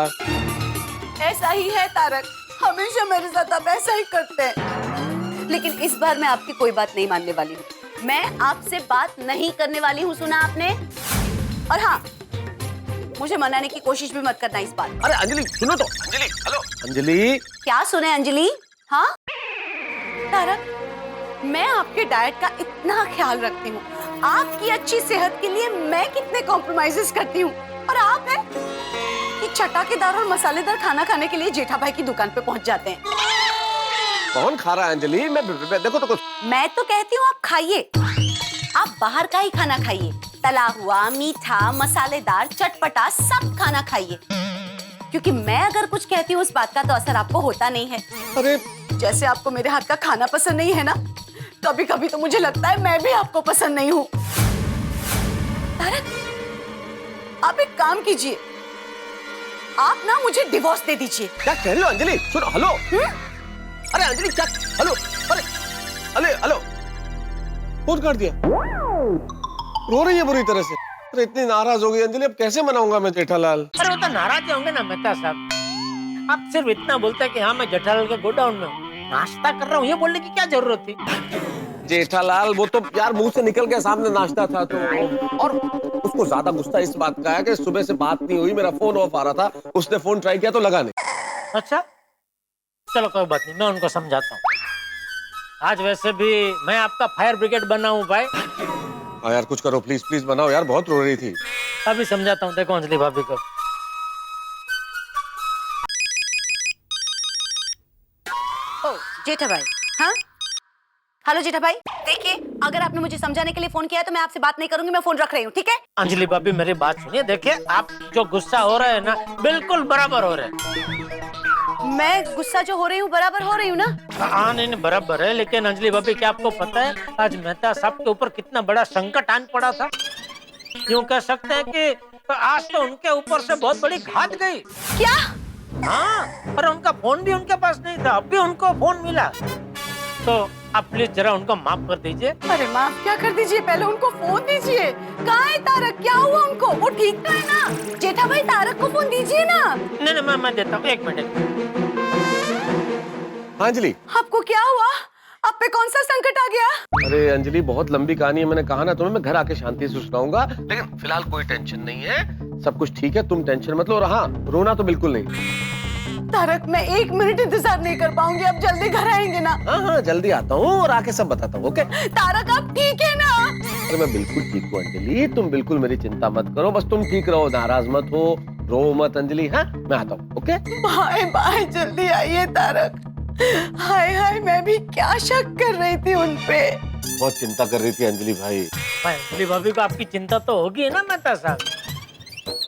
ऐसा ही है तारक, हमेशा मेरे साथ आप ऐसा ही करते हैं। लेकिन इस बार मैं आपकी कोई बात नहीं मानने वाली हूँ, मैं आपसे बात नहीं करने वाली हूँ, सुना आपने? और हाँ, मुझे मनाने की कोशिश भी मत करना इस बार। अरे अंजलि सुनो तो, अंजलि हेलो अंजलि। क्या सुने अंजलि? हाँ तारक, मैं आपके डाइट का इतना ख्याल रखती हूँ, आपकी अच्छी सेहत के लिए मैं कितने कॉम्प्रोमाइजेस करती हूँ, और आप है कि चटाकेदार और मसालेदार खाना खाने के लिए जेठा भाई की दुकान पे पहुँच जाते हैं। कौन खा रहा है अंजलि? मैं देखो तो कुछ। मैं तो कहती हूँ आप खाइए, आप बाहर का ही खाना खाइए, तला हुआ, मीठा, मसालेदार, चटपटा सब खाना खाइए, क्योंकि मैं अगर कुछ कहती हूँ उस बात का तो असर आपको होता नहीं है। अरे जैसे आपको मेरे हाथ का खाना पसंद नहीं है ना, कभी कभी तो मुझे लगता है मैं भी आपको पसंद नहीं हूँ। तारक, आप एक काम कीजिए, आप ना मुझे डिवोर्स दे दीजिए। क्या कह रही हो अंजलि? सुनो, हेलो। अरे अंजलि क्या, हेलो, अरे अरे हेलो, फोन काट दिया, रो रही है बुरी तरह से। अरे इतनी नाराज हो गई अंजलि, अब कैसे मनाऊंगा मैं जेठालाल? अरे वो तो नाराज होंगे ना मेहता साहब, आप सिर्फ इतना बोलते हैं कि हाँ मैं जेठालाल के गोडाउन में हूँ, नाश्ता कर रहा हूँ, ये बोलने की क्या जरूरत थी? जेठालाल वो तो यार मुंह से निकल के सामने नाश्ता था तो, और उसको ज्यादा गुस्सा इस बात का है कि सुबह से बात नहीं हुई, मेरा फोन ऑफ आ रहा था, उसने फोन ट्राई किया तो लगा नहीं। अच्छा चलो कोई बात नहीं, मैं उनको समझाता हूँ। आज वैसे भी मैं आपका फायर ब्रिगेड बना हूँ भाई। हाँ यार कुछ करो प्लीज, प्लीज बनाओ यार, बहुत रो रही थी। अभी समझाता हूँ, देखो अंजलि भाभी को। ओ जेठा भाई, हाँ हेलो जेठा भाई, देखिए अगर आपने मुझे समझाने के लिए फोन किया है तो मैं आपसे बात नहीं करूंगी, मैं फोन रख रही हूँ, ठीक है? अंजलि भाभी मेरी बात सुनिए, देखिए आप जो गुस्सा हो रहे हैं ना बिल्कुल बराबर हो रहे हैं। मैं गुस्सा जो हो रही हूँ बराबर हो रही हूँ ना? हाँ नहीं बराबर है, लेकिन अंजलि भाभी क्या आपको पता है आज मेहता साहब के ऊपर कितना बड़ा संकट आन पड़ा था? यूँ कह सकते हैं कि आज तो उनके ऊपर से बहुत बड़ी घात गई। क्या? हाँ, पर उनका फोन भी उनके पास नहीं था, अब भी उनको फोन मिला, तो आप प्लीज जरा उनको माफ कर दीजिए। अरे माफ क्या कर दीजिए, पहले उनको फोन दीजिए। कहाँ है तारक, क्या हुआ उनको? वो ठीक तो है ना? जेठा भाई तारक को फोन दीजिए ना। नहीं मैं देता हूँ, एक मिनट। हाँ अंजलि। आपको क्या हुआ? आप पे कौन सा संकट आ गया? अरे अंजलि बहुत लंबी कहानी है, मैंने कहा ना तुम्हें, मैं घर आके शांति से सुनाऊंगा, लेकिन फिलहाल कोई टेंशन नहीं है, सब कुछ ठीक है, तुम टेंशन मत लो। और हाँ रोना तो बिल्कुल नहीं। तारक मैं 1 मिनट इंतजार नहीं कर पाऊंगी, अब जल्दी घर आएंगे ना? हाँ जल्दी आता हूँ और आके सब बताता हूँ, ओके? तारक आप ठीक है ना? अरे मैं बिल्कुल ठीक हूँ अंजलि, तुम बिल्कुल मेरी चिंता मत करो, बस तुम ठीक रहो, नाराज मत हो, रो मत अंजलि। हाँ मैं आता हूँ, ओके? बाय बाय, जल्दी आइए तारक। हाय हाय, मैं भी क्या शक कर रही थी उनपे। बहुत चिंता कर रही थी अंजलि भाई। भाई अंजलि भाभी को आपकी चिंता तो होगी ना मेहता साहब।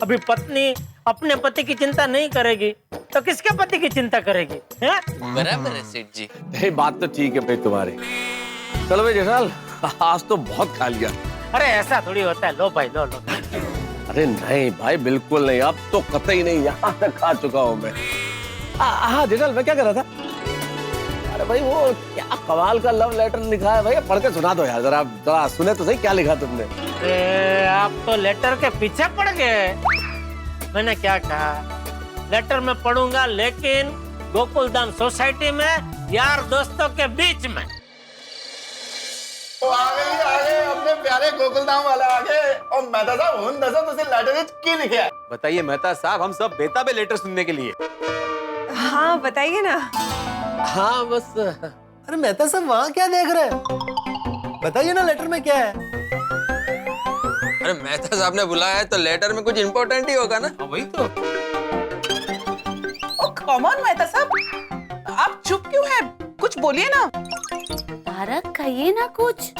अभी पत्नी अपने पति की चिंता नहीं करेगी तो किसके पति की चिंता करेगी? हैं? बराबर है सेठ जी। ये बात तो ठीक है भाई तुम्हारी। चलो भाई जेठालाल, आज तो बहुत खा लिया। अरे ऐसा थोड़ी होता है, लो भाई लो लो। अरे नहीं भाई, बिल्कुल नहीं, अब तो कतई नहीं, यहाँ तक खा चुका हूँ मैं। हाँ जेठालाल, मैं क्या कर रहा था? अरे भाई वो क्या कमाल का लव लेटर लिखा है भाई, पढ़ के सुना दो यार जरा, जरा सुने तो सही क्या लिखा तुमने। आप तो लेटर के पीछे पड़ गए। मैंने क्या कहा? लेटर में पढ़ूंगा, लेकिन गोकुलधाम सोसाइटी में यार दोस्तों के बीच में। आगे अपने प्यारे गोकुलधाम वाला आगे। और मेहता साहब हुन दसो तुझे लेटर की लिखे। बताइए मेहता साहब, हम सब बेताब है लेटर सुनने के लिए। हाँ बताइए ना। हाँ बस। अरे मेहता साहब वहाँ क्या देख रहे हैं? बताइए ना लेटर में क्या है। अरे मेहता साहब ने बुलाया है तो लेटर में कुछ इम्पोर्टेंट ही होगा ना। वही तो। कम ऑन मेहता साहब, आप चुप क्यों हैं? कुछ बोलिए ना। तारक कहिए ना कुछ।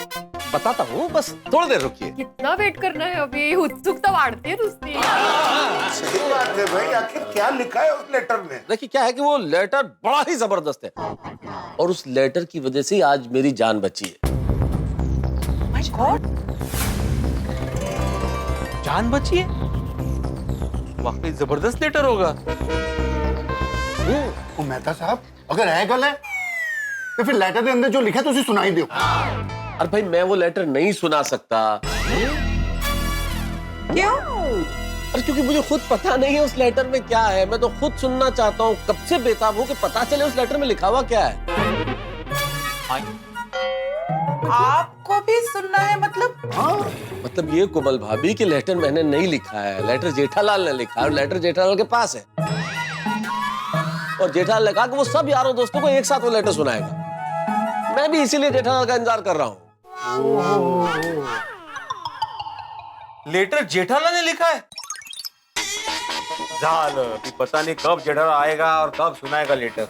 बताता हूँ, बस थोड़ी देर रुकिए। कितना वेट करना है अभी? उत्सुकता वाढते है नुसती। सही बात है भाई, आखिर क्या लिखा है उस लेटर में? देखिए क्या है कि वो लेटर बड़ा ही जबरदस्त है, और उस लेटर की वजह से आज मेरी जान बची है। माय गॉड, जान बची है? वाकई जबरदस्त लेटर होगा। ओ मेहता साहब, अगर है गल है तो फिर लेटर के अंदर जो लिखा है तुझे सुनाई दो। अरे भाई मैं वो लेटर नहीं सुना सकता। क्यों? अरे क्योंकि मुझे खुद पता नहीं है उस लेटर में क्या है। मैं तो खुद सुनना चाहता हूँ, कब से बेताब हूँ कि पता चले उस लेटर में लिखा हुआ क्या है। आपको भी सुनना है मतलब? मतलब ये कोमल भाभी की लेटर मैंने नहीं लिखा है, लेटर जेठालाल ने लिखा है, और लेटर जेठालाल के पास है। और जेठालाल ने कहा कि वो सब यारों दोस्तों को एक साथ वो लेटर सुनाएगा। मैं भी इसीलिए जेठालाल का इंतजार कर रहा हूँ। लेटर जेठालाल ने लिखा है? जाल, अभी पता नहीं कब जेठालाल आएगा और कब सुनाएगा लेटर।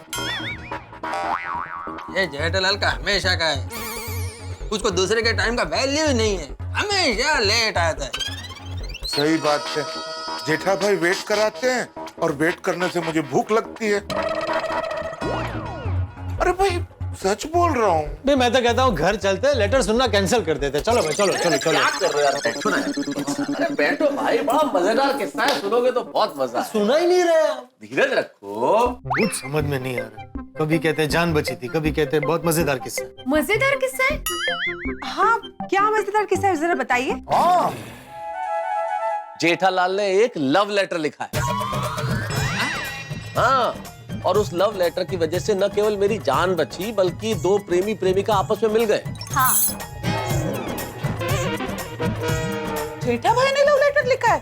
ये जेठालाल का हमेशा का है, उसको दूसरे के टाइम का वैल्यू ही नहीं है, हमेशा लेट आता है। सही बात है, जेठा भाई वेट कराते हैं और वेट करने से मुझे भूख लगती है। अरे भाई सच बोल रहा हूँ। भाई मैं तो कहता हूँ घर चलते हैं, लेटर सुनना कैंसिल कर देते। चलो भाई चलो चलो चलो। क्या कर रहे हो यार, बैठो ना। अरे बैठो भाई, बड़ा मजेदार किस्सा है, सुनोगे तो बहुत मजा। सुना ही नहीं रहे आप। धीरज रखो। कुछ समझ में नहीं आ रहा। कभी कहते हैं जान बची थी, कभी कहते हैं बहुत मजेदार किस्सा है। मजेदार किस्सा है? हाँ क्या मजेदार किस्सा है, जरा बताइए। हाँ जेठालाल ने एक लव लेटर लिखा है। हाँ, और उस लव लेटर की वजह से न केवल मेरी जान बची, बल्कि दो प्रेमी प्रेमिका आपस में मिल गए। हाँ। जेठा भाई ने लव लेटर लिखा है?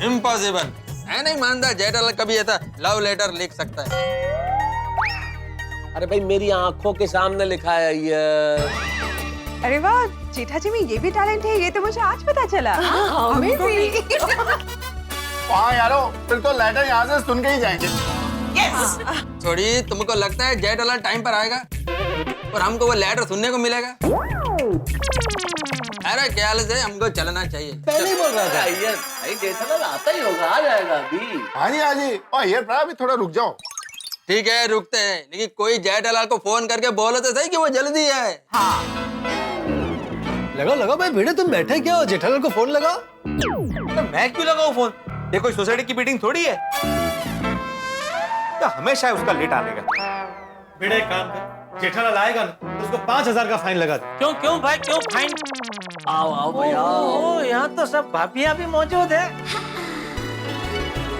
इम्पॉसिबल, मैं नहीं मानता जेठालाल कभी ऐसा लव लेटर लिख सकता है। अरे भाई मेरी आंखों के सामने लिखा है ये। अरे वाह, जेठा जी में ये भी टैलेंट है, ये तो मुझे आज पता चला। हमें भी। हाँ यारो, फिर तो लेटर यहाँ से सुन के ही जाएंगे। थोड़ी तुमको लगता है जेठालाल टाइम पर आएगा और हमको वो लेटर सुनने को मिलेगा? अरे ख्याल से हमको चलना चाहिए। पहले ही बोल रहा था। यार भाई जेठालाल आता ही होगा, आ जाएगा अभी। हाँ जी हाँ जी, और ये अभी थोड़ा रुक जाओ। ठीक है रुकते हैं, लेकिन कोई जेठालाल को फोन करके बोलो तो सही कि वो जल्दी आए। लगाओ लगाओ भाई भिड़े, तुम बैठे क्या हो? जेठालाल को फोन लगाओ। मैं क्यों लगाऊं फोन? ये कोई सोसाइटी की मीटिंग थोड़ी है। तो हमेशा है उसका लेट आने का। भिड़े एक काम कर, जेठालाल आएगा ना तो उसको 5000 का फाइन लगा दे। क्यों क्यों भाई क्यों फाइन? आओ आओ भैया। ओ यहाँ तो सब भाभियाँ भी मौजूद है।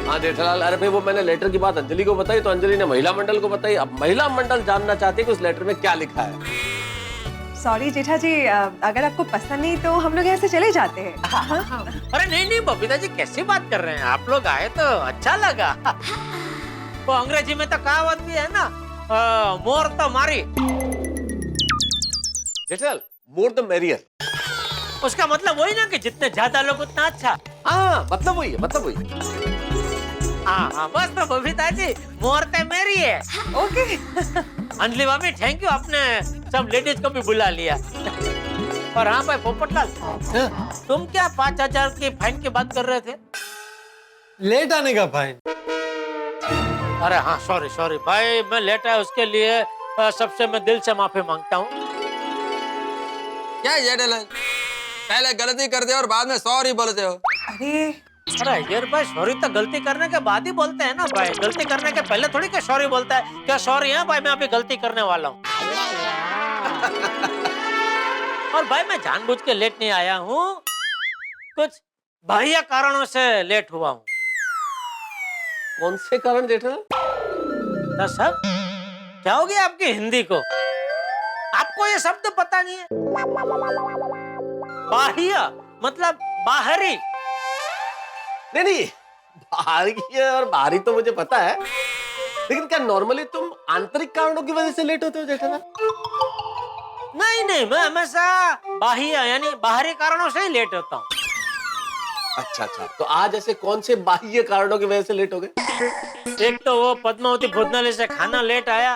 हाँ जेठालाल, अरे भाई वो मैंने लेटर की बात अंजलि को बताई तो अंजलि ने महिला मंडल को बताई। अब महिला मंडल जानना चाहती है कि उस लेटर में क्या लिखा है। सॉरी जेठा जी, अगर आपको पसंद नहीं तो हम लोग यहाँ से चले जाते हैं। अरे नहीं नहीं बबीता जी, कैसी बात कर रहे हैं? आप लोग आए तो अच्छा लगा। वो अंग्रेजी में तो कहावत भी है ना, मोर तो मारी। Jethalal, more the merrier. उसका मतलब वही ना कि जितने ज्यादा लोग उतना अच्छा। हाँ मतलब वही है, मतलब वही है। हाँ बस तो बबीता जी मुहूर्त मेरी है। ओके। अंजलि भाभी थैंक यू, आपने सब लेडीज को भी बुला लिया। और हाँ भाई पोपटलाल, तुम क्या 5,000 की फाइन की बात कर रहे थे? लेट आने का फाइन। अरे हाँ सॉरी भाई, मैं लेट आया उसके लिए सबसे मैं दिल से माफी मांगता हूँ। क्या जेठा पहले गलती करते हो और बाद में सॉरी बोलते हो। अरे यार भाई सॉरी तो गलती करने के बाद ही बोलते हैं ना भाई, गलती करने के पहले थोड़ी क्या सॉरी बोलता है। क्या सॉरी है भाई, मैं अभी गलती करने वाला हूँ। और भाई मैं जानबूझ के लेट नहीं आया हूँ, कुछ बाह्य कारणों से लेट हुआ हूँ। कौन से कारण जेठा? सर क्या हो गया आपकी हिंदी को? आपको ये शब्द पता नहीं है? बाह्य मतलब बाहरी। नहीं बाहरी और बाहरी तो मुझे पता है, लेकिन क्या नॉर्मली तुम आंतरिक कारणों की वजह से लेट होते हो जेठालाल? नहीं मैं हमेशा बाह्य यानी बाहरी कारणों से ही लेट होता हूँ। अच्छा, तो आज ऐसे कौन से बाह्य कारणों की वजह से लेट हो गए? एक तो वो पद्मावती भोजनालय से खाना लेट आया,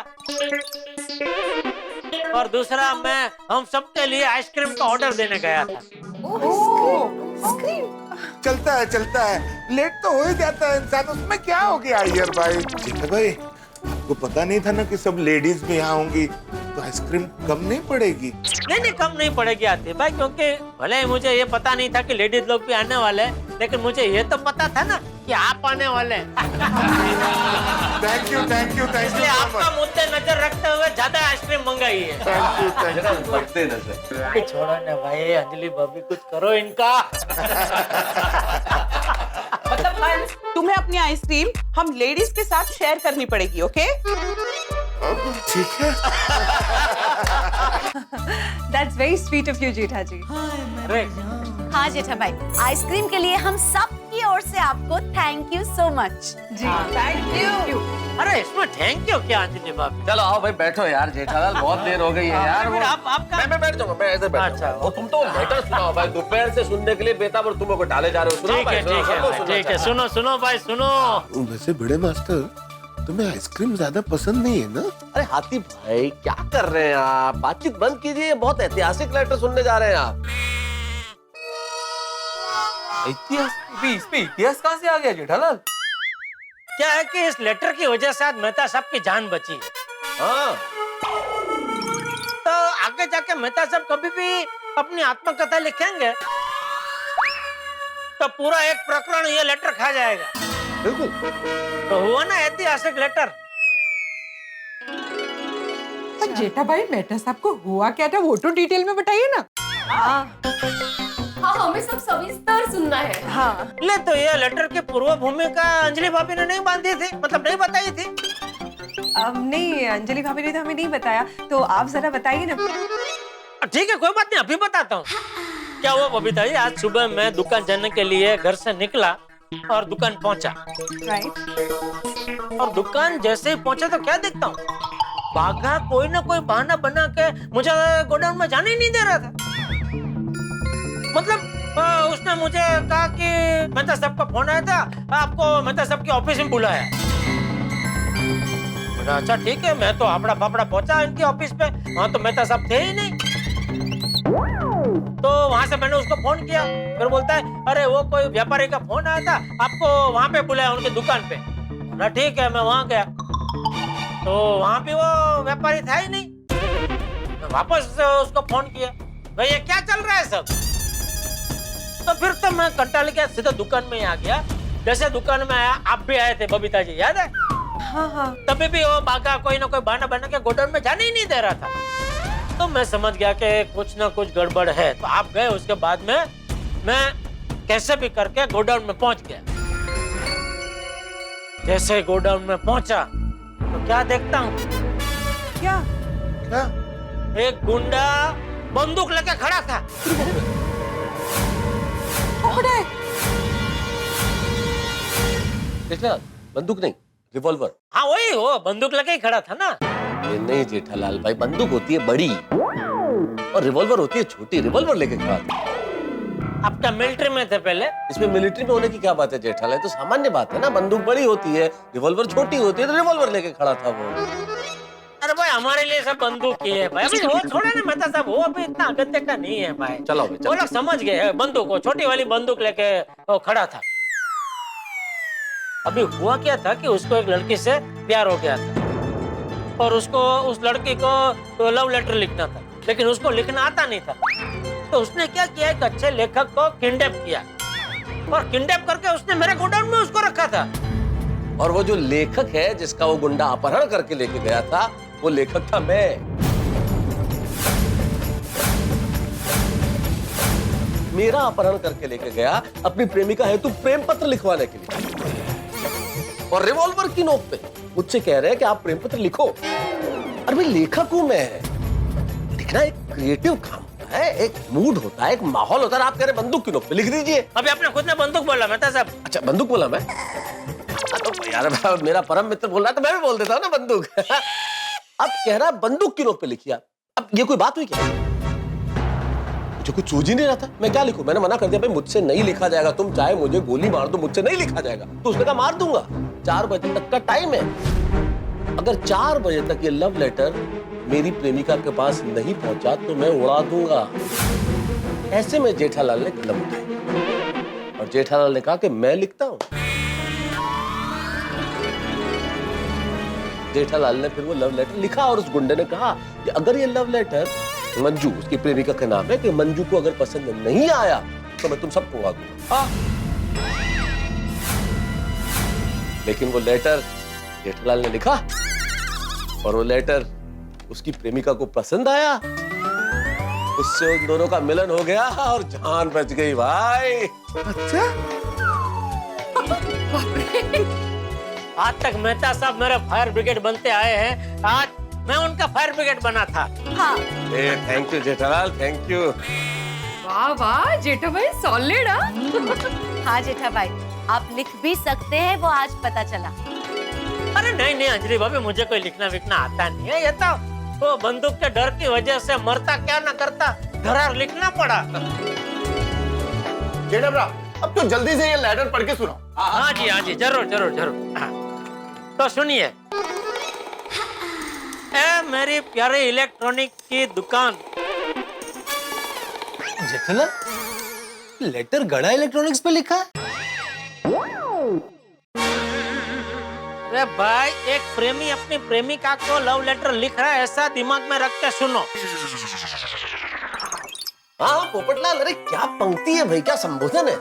और दूसरा मैं हम सबके लिए आइसक्रीम का ऑर्डर देने गया था। चलता है, लेट तो हो ही जाता है इंसान, उसमें क्या हो गया यार भाई। जेठा भाई आपको पता नहीं था ना कि सब लेडीज भी यहाँ होंगी, तो आइसक्रीम कम नहीं पड़ेगी? नहीं कम नहीं पड़ेगी आती भाई, क्योंकि भले ही मुझे ये पता नहीं था कि लेडीज लोग भी आने वाले हैं, लेकिन मुझे ये तो पता था ना कि आप आने वाले हैं। थैंक यू इसलिए आपका मुद्दे नजर रखते हुए ज्यादा आइसक्रीम मंगाई है। छोड़ो ना भाई, अंजलि भाभी कुछ करो इनका। मतलब हंस, तुम्हें अपनी आइसक्रीम हम लेडीज के साथ शेयर करनी पड़ेगी, ओके? ठीक है। That's very sweet of you, जेठा जी। हाँ जेठा भाई, आइसक्रीम के लिए हम सब की ओर से आपको थैंक यू सो मच। जी थैंक यू। अरे इसमें थैंक यू क्या अंजलि भाभी? चलो आओ भाई बैठो यार, जेठालाल बहुत देर हो गई है यार। फिर आप मैं बैठ जाऊंगा, मैं ऐसे बैठ अच्छा, जाऊंगा। तुम तो लेटर सुनाओ भाई, दोपहर से सुनने के लिए बेताब और तुम को डाले जा रहे हो। ठीक है सुनो भाई सुनो। वैसे बड़े मास्टर तुम्हें आइसक्रीम ज्यादा पसंद नहीं है ना? अरे हाथी भाई क्या कर रहे हैं आप, बातचीत बंद कीजिए, बहुत ऐतिहासिक लेटर सुनने जा रहे हैं आप। इतिहास कहाँ से आ गया जेठालाल? क्या है कि इस लेटर की वजह से आज मेहता साहब की जान बची है। हाँ तो आगे जाके मेहता साहब कभी भी अपनी आत्मकथा लिखेंगे तो पूरा एक प्रकरण ये लेटर खा जाएगा। बिल्कुल। तो हुआ ना ऐतिहासिक लेटर। जेठा भाई मेहता साहब को हुआ क्या था वो तो डिटेल में बताइए ना। हाँ हमें सब सविस्तर सुनना है। हाँ ले तो ये लेटर की पूर्व भूमिका अंजलि भाभी ने नहीं बांधी थी, मतलब नहीं बताई थी। नहीं अंजलि भाभी ने तो हमें नहीं बताया, तो आप जरा बताइए ना। ठीक है कोई बात नहीं, अभी बताता हूँ। क्या हुआ बबीता जी, आज सुबह मैं दुकान जाने के लिए घर से निकला और दुकान पहुंचा। राइट। और दुकान जैसे ही पहुंचा तो क्या देखता हूँ, बाघा कोई ना कोई बहाना बना के मुझे गोडाउन में जाने ही नहीं दे रहा था। मतलब उसने मुझे कहा कि मेहता साहब का फोन आया था, आपको मेहता साहब की ऑफिस में बुलाया। अच्छा ठीक है, मैं तो आपड़ा फापड़ा पहुंचा इनकी ऑफिस पे, वहां तो मेहता साहब थे ही नहीं। तो वहां से मैंने उसको फोन किया, फिर बोलता है अरे वो कोई व्यापारी का फोन आया था, आपको वहां पे बुलाया उनकी दुकान पे। बोला ठीक है, मैं वहां गया तो वहां पे वो व्यापारी था ही नहीं। मैं वापस उसको फोन किया, भैया क्या चल रहा है सब। तो फिर तो मैं कंटाल गया, सीधा दुकान में आ गया। जैसे दुकान में आया आप भी आए थे बबीता जी, याद है? हाँ। तभी भी वो बाघा कोई ना कोई बहाना बना के गोडाउन में जाने ही नहीं दे रहा था। तो मैं समझ गया कि कुछ ना कुछ गड़बड़ है, तो आप गए। उसके बाद में मैं कैसे भी करके गोडाउन में पहुंच गया। जैसे गोडाउन में पहुंचा तो क्या देखता हूँ, क्या? एक गुंडा बंदूक लेके खड़ा था। बंदूक नहीं, रिवॉल्वर। हाँ वही वो बंदूक लेके ही खड़ा था ना। ये नहीं जेठालाल भाई, बंदूक होती है बड़ी और रिवॉल्वर होती है छोटी। रिवॉल्वर लेके खड़ा था। आपका मिलिट्री में थे पहले। इसमें मिलिट्री में होने की क्या बात है जेठालाल? तो सामान्य बात है ना, बंदूक बड़ी होती है, रिवॉल्वर छोटी होती है, तो रिवॉल्वर लेके खड़ा था वो। अरे भाई हमारे लिए सब बंदूक ही है भाई। अभी वो छोड़े ना मेहता साहब, वो अभी इतना अगत्य का नहीं है भाई। चलो वो लोग समझ गए हैं, बंदूक को छोटी वाली बंदूक लेके वो खड़ा था। अभी हुआ क्या था कि उसको एक लड़की से प्यार हो गया था और उसको उस लड़की को लव लेटर लिखना था, लेकिन उसको लिखना आता नहीं था। तो उसने क्या किया, एक अच्छे लेखक को किडनैप किया और किडनैप करके उसने मेरे गोडाउन में उसको रखा था। और वो जो लेखक है जिसका वो गुंडा अपहरण करके लेके गया था, वो लेखक था मैं। मेरा अपहरण करके लेके गया अपनी प्रेमिका हेतु प्रेम पत्र लिखवाने के लिए, और रिवॉल्वर की नोक पे मुझसे कह रहे हैं कि आप प्रेम पत्र लिखो। अरे भाई लेखक हूं मैं, लिखना एक क्रिएटिव काम होता है, एक मूड होता है, एक माहौल होता है। आप कह रहे बंदूक की नोक पे लिख दीजिए। अभी आपने खुद ने बंदूक बोला मेहता साहब। अच्छा बंदूक बोला मैं? तो यार मेरा परम मित्र बोल रहा है तो मैं भी बोल देता हूँ ना बंदूक। अब कह रहा बंदूक की नोक पे लिखिए। अब ये कोई बात हुई क्या? मुझे कुछ सूझ ही नहीं रहा था, मैं क्या लिखूं? मैंने मना कर दिया, भाई मुझसे नहीं लिखा जाएगा, तुम चाहे मुझे गोली मार दो, मुझसे नहीं लिखा जाएगा। तो उसने कहा मार दूंगा, 4 बजे तक का टाइम है। अगर 4 बजे तक ये लव लेटर मेरी प्रेमिका के पास नहीं पहुंचा तो मैं उड़ा दूंगा। ऐसे में जेठालाल ने कलम उठाई और जेठालाल ने कहा कि मैं लिखता हूं। जेठालाल ने फिर वो लव लेटर लिखा और उस गुंडे ने कहा कि अगर ये लव लेटर मंजू, उसकी प्रेमिका का नाम है, कि मंजू को अगर पसंद नहीं आया तो मैं तुम सबको उड़ा दूंगा। लेकिन वो लेटर जेठालाल ने लिखा और वो लेटर उसकी प्रेमिका को पसंद आया। उससे उन दोनों का मिलन हो गया और जान बच गई भाई। अच्छा आज तक मेहता साहब मेरे फायर ब्रिगेड बनते आए हैं, आज मैं उनका फायर ब्रिगेड बना था। हाँ thank you Jethalal, thank you. वाह वाह जेठा भाई सॉलिड। हाँ जेठा भाई, आप लिख भी सकते हैं, वो आज पता चला। अरे नहीं नहीं अंजलि भाभी, मुझे कोई लिखना विखना आता नहीं है। ये तो वो बंदूक के डर की वजह से मरता क्या ना करता, धरार लिखना पड़ा। जेठा भरा, अब तो जल्दी से ये लेटर पढ़ के सुनाओ। हाँ जी जरूर जरूर जरूर। हाँ। तो सुनिए, ए मेरी प्यारी इलेक्ट्रॉनिक की दुकान। जेठालाल लेटर गड़ा इलेक्ट्रॉनिक्स पे लिखा है? अरे भाई, एक प्रेमी अपनी प्रेमिका को लव लेटर लिख रहा है, ऐसा दिमाग में रख के सुनो। हाँ पोपटलाल, अरे क्या पंक्ति है भाई, क्या संबोधन है।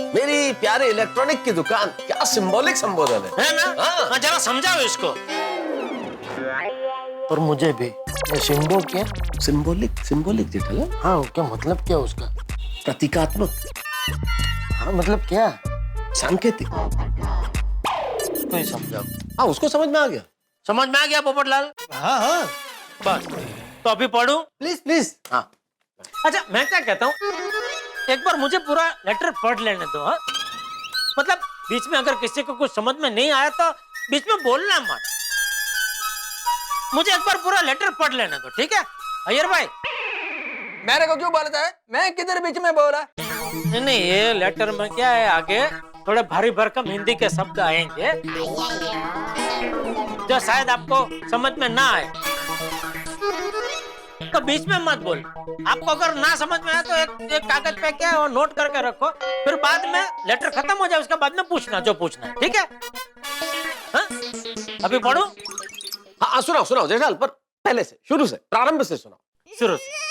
मेरी प्यारे इलेक्ट्रॉनिक की दुकान, क्या सिंबॉलिक संबोधन है ना? हाँ। जरा समझाओ इसको। और मुझे भी ये सिंबो क्या? Symbolic, symbolic Jethalal. हाँ क्या मतलब क्या उसका? प्रतीकात्मक। हाँ मतलब क्या? सांकेतिक। कोई समझाओ। हाँ उसको समझ में आ गया। समझ में आ गया पोपटलाल? हाँ हाँ बस तो अभी पढ़ूं? Please please. हाँ अच्छा मैं क्या कहता हूँ, एक बार मुझे पूरा लेटर पढ़ लेने दो। हाँ मतलब बीच में अगर किसी को कुछ समझ में नहीं आया तो बीच में बोलना मत, मुझे एक बार पूरा लेटर पढ़ लेने दो, ठीक है अय्यर भाई? मेरे को क्यों बोलता है? मैं किधर बीच में बोला? नहीं ये लेटर में क्या है, आगे थोड़े भारी भरकम हिंदी के शब्द आएंगे जो शायद आपको समझ में ना आए, तो बीच में मत बोल। आपको अगर ना समझ में आए तो एक कागज पे क्या है वो नोट करके रखो, फिर बाद में लेटर खत्म हो जाए उसके बाद में पूछना जो पूछना है, ठीक है? हाँ? अभी पढ़ो। हाँ सुनाओ सुनाओ जेठालाल, पर पहले से, शुरू से, प्रारंभ से सुनाओ। शुरू से।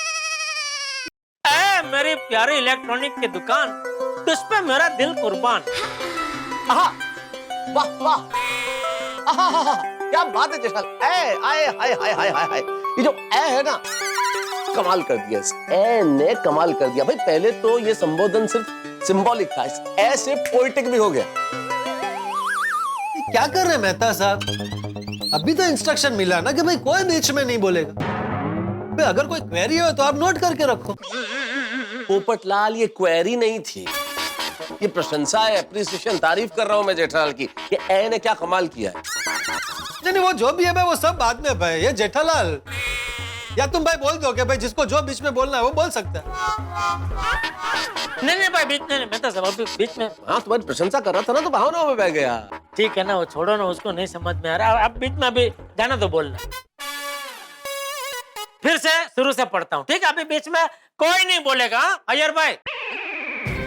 मेरी प्यारी इलेक्ट्रॉनिक की दुकान, तुझ पे मेरा दिल कुर्बान। आहा, वाह वाह, आहा, क्या बात है जेठालाल। हाय हाय हाय हाय हाय, ये जो ए है ना, कमाल कर दिया। इस ए ने कमाल कर दिया भाई। पहले तो ये संबोधन सिर्फ सिंबॉलिक था, इस ए से पोएटिक भी हो गया। क्या कर रहे हैं मेहता साहब? अभी तो इंस्ट्रक्शन मिला ना कि भाई कोई बीच में नहीं बोलेगा। भाई अगर कोई क्वेरी हो तो आप नोट करके रखो। पोपटलाल ये क्वेरी नहीं थी, ये प्रशंसा है, एप्रिसिएशन, तारीफ कर रहा हूं मैं जेठालाल की। ये ए ने क्या कमाल किया है। नहीं वो जो भी है भाई वो सब बाद में भाई। ये जेठालाल, या तुम भाई बोल दो कि भाई जिसको जो बीच में बोलना है वो बोल सकता है। नहीं भाई बीच में मैं तो सब अभी बीच में। हाँ तुम्हारी प्रशंसा कर रहा था ना तो भावनाओं में बह गया। ठीक है ना, वो छोड़ो ना, उसको नहीं समझ में आ रहा। अब बीच में अभी जाना तो बोलना। फिर से शुरू से पढ़ता हूँ, ठीक है? अभी बीच में कोई नहीं बोलेगा। अय्यर भाई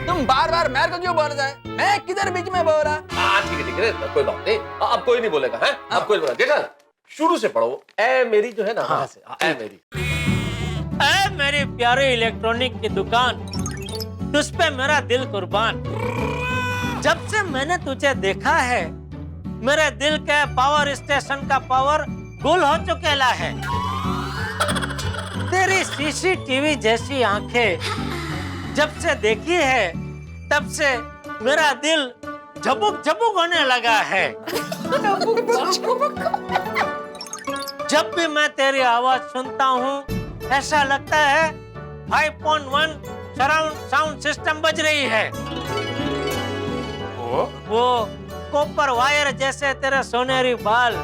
तुम बार बार मेरे को क्यों बोल रहे हैं? मैं किधर बीच में बोल रहा? हाँ ठीक है कोई बात नहीं। अब कोई नहीं बोलेगा है? अब कोई बोला देखा शुरू से पढ़ो। ए मेरी जो है ना वहां से ए मेरी। ऐ मेरी प्यारी इलेक्ट्रॉनिक की दुकान, तुझ पे मेरा दिल कुर्बान। जब से मैंने तुझे देखा है, मेरे दिल के पावर स्टेशन का पावर गुल हो चुकेला है। तेरी सीसीटीवी जैसी आंखें जब से देखी है, तब से मेरा दिल झबुक झबुक होने लगा है। जब भी मैं तेरी आवाज सुनता हूँ, ऐसा लगता है 5.1 सराउंड साउंड सिस्टम बज रही है। वो कॉपर वायर जैसे तेरे सोनेरी बाल,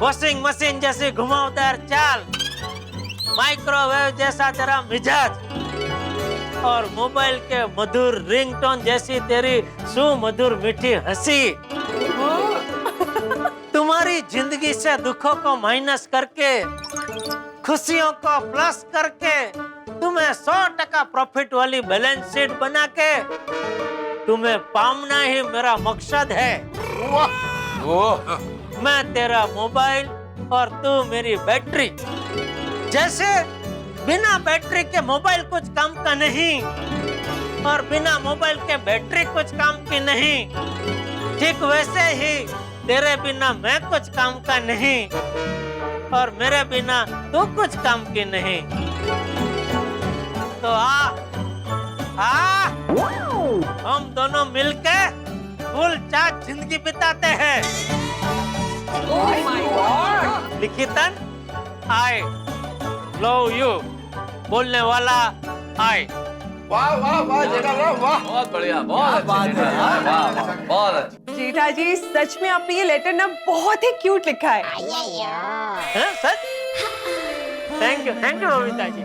वॉशिंग मशीन जैसी घुमावदार चाल, माइक्रोवेव जैसा तेरा मिजाज और मोबाइल के मधुर रिंगटोन जैसी तेरी सुमधुर मीठी हंसी। तुम्हारी जिंदगी से दुखों को माइनस करके, खुशियों को प्लस करके, तुम्हें 100% प्रॉफिट वाली बैलेंस शीट बना के तुम्हें पामना ही मेरा मकसद है। मैं तेरा मोबाइल और तू मेरी बैटरी। जैसे बिना बैटरी के मोबाइल कुछ काम का नहीं और बिना मोबाइल के बैटरी कुछ काम की नहीं, ठीक वैसे ही तेरे बिना मैं कुछ काम का नहीं और मेरे बिना तू कुछ काम की नहीं। तो आ हम दोनों मिलके फुल चार्ज जिंदगी बिताते हैं। लिखितन आई लव यू बोलने वाला आई। वाह वाह वाह जेठा वाह, बहुत बढ़िया, बहुत अच्छा। जेठा जी सच में आपने ये लेटर ना बहुत ही क्यूट लिखा है। सच? Thank you Babita ji.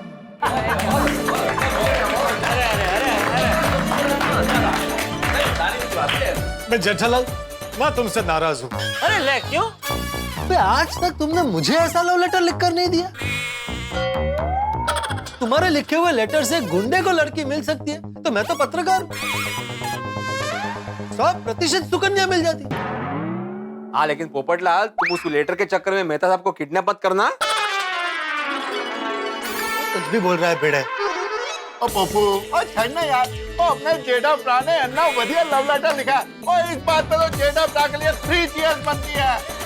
मैं जेठालाल, मैं तुमसे नाराज हूँ। अरे ले क्यों? आज तक तुमने मुझे ऐसा लव लेटर लिखकर नहीं दिया। तुम्हारे लिखे हुए लेटर से गुंडे को लड़की मिल सकती है, तो मैं तो पत्रकार हूं। 100% सुकन्या मिल जाती। हाँ लेकिन पोपटलाल, तुम उस लेटर के चक्कर में मेहता साहब को किडनैप मत करना। कुछ भी बोल रहा है बेड़े। ओ पप्पू, ओ छन्ना यार, ओ अपने जेठा भरा ने अन्ना बढ़िया लव लेटर लिखा और इस बात पे तो जेठा भरा के लिए 3 चीयर्स बनती है।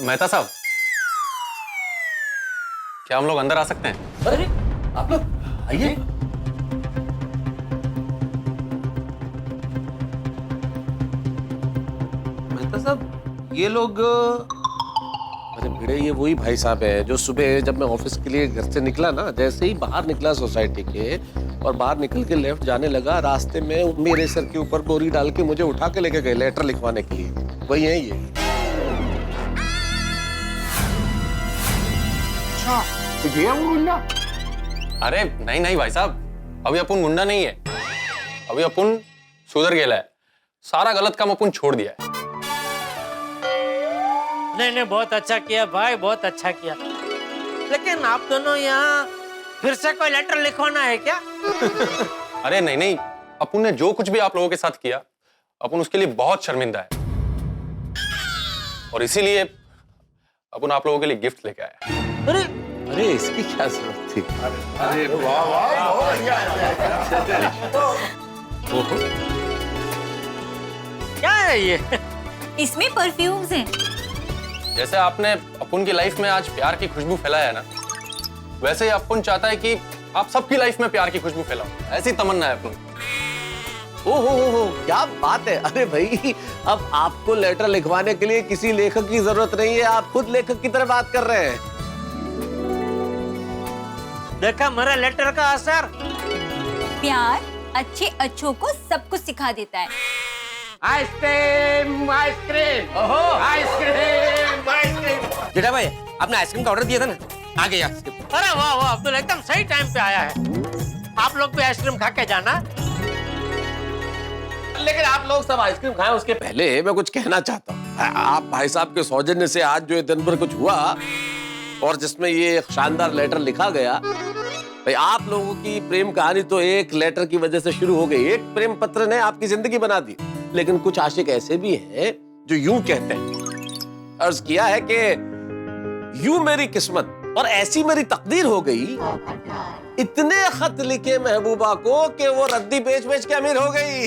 मेहता साहब, क्या हम लोग अंदर आ सकते हैं? अरे आप लोग आइए। मेहता साहब, ये लोग अरे भिड़े, ये वही भाई साहब है जो सुबह जब मैं ऑफिस के लिए घर से निकला ना, जैसे ही बाहर निकला सोसाइटी के और बाहर निकल के लेफ्ट जाने लगा, रास्ते में मेरे सर के ऊपर बोरी डाल के मुझे उठा के लेके गए लेटर लिखवाने के लिए। वही है ये। तो ये है वो गुंडा? अरे नहीं नहीं भाई साहब, अभी अपन गुंडा नहीं है, अभी अपन सुधर गेला है। सारा गलत काम अपन छोड़ दिया है। नहीं बहुत अच्छा किया भाई, बहुत अच्छा किया। लेकिन आप दोनों यहाँ फिर से कोई लेटर लिखवाना है क्या? अरे नहीं, अपन ने जो कुछ भी आप लोगों के साथ किया, अपन उसके लिए बहुत शर्मिंदा है और इसीलिए अपन आप लोगों के लिए गिफ्ट लेके आया। अरे इसकी क्या जरूरत थी? अरे वाह वाह, बहुत बढ़िया। क्या है ये? इसमें परफ्यूम्स हैं। जैसे आपने अपन की लाइफ में आज प्यार की खुशबू फैलाया है ना, वैसे ही अपन चाहता है कि आप सबकी लाइफ में प्यार की खुशबू फैलाओ। ऐसी तमन्ना है अपन। ओहो क्या बात है। अरे भाई, अब आपको लेटर लिखवाने के लिए किसी लेखक की जरूरत नहीं है, आप खुद लेखक की तरह बात कर रहे हैं। देखा मेरा लेटर का असर? प्यार अच्छे अच्छों को सब कुछ सिखा देता है। आइसक्रीम आइसक्रीम, ओहो आइसक्रीम आइसक्रीम। जेठा भाई, आपने आइसक्रीम का ऑर्डर दिया था ना, आ गया आइसक्रीम। अरे वाह वाह अब्दुल, एकदम सही टाइम पे आया है। आप लोग भी आइसक्रीम खा के जाना। लेकिन आप लोग सब आइसक्रीम खाएं उसके पहले मैं कुछ कहना चाहता हूँ। आप भाई साहब के सौजन्य से आज जो दिन भर कुछ हुआ और जिसमें ये शानदार लेटर लिखा गया, भाई आप लोगों की प्रेम कहानी तो एक लेटर की वजह से शुरू हो गई, एक प्रेम पत्र ने आपकी जिंदगी बना दी। लेकिन कुछ आशिक ऐसे भी हैं जो यूं कहते हैं, अर्ज किया है कि यूं मेरी किस्मत और ऐसी मेरी तकदीर हो गई, इतने खत लिखे महबूबा को कि वो रद्दी बेच बेच के अमीर हो गई।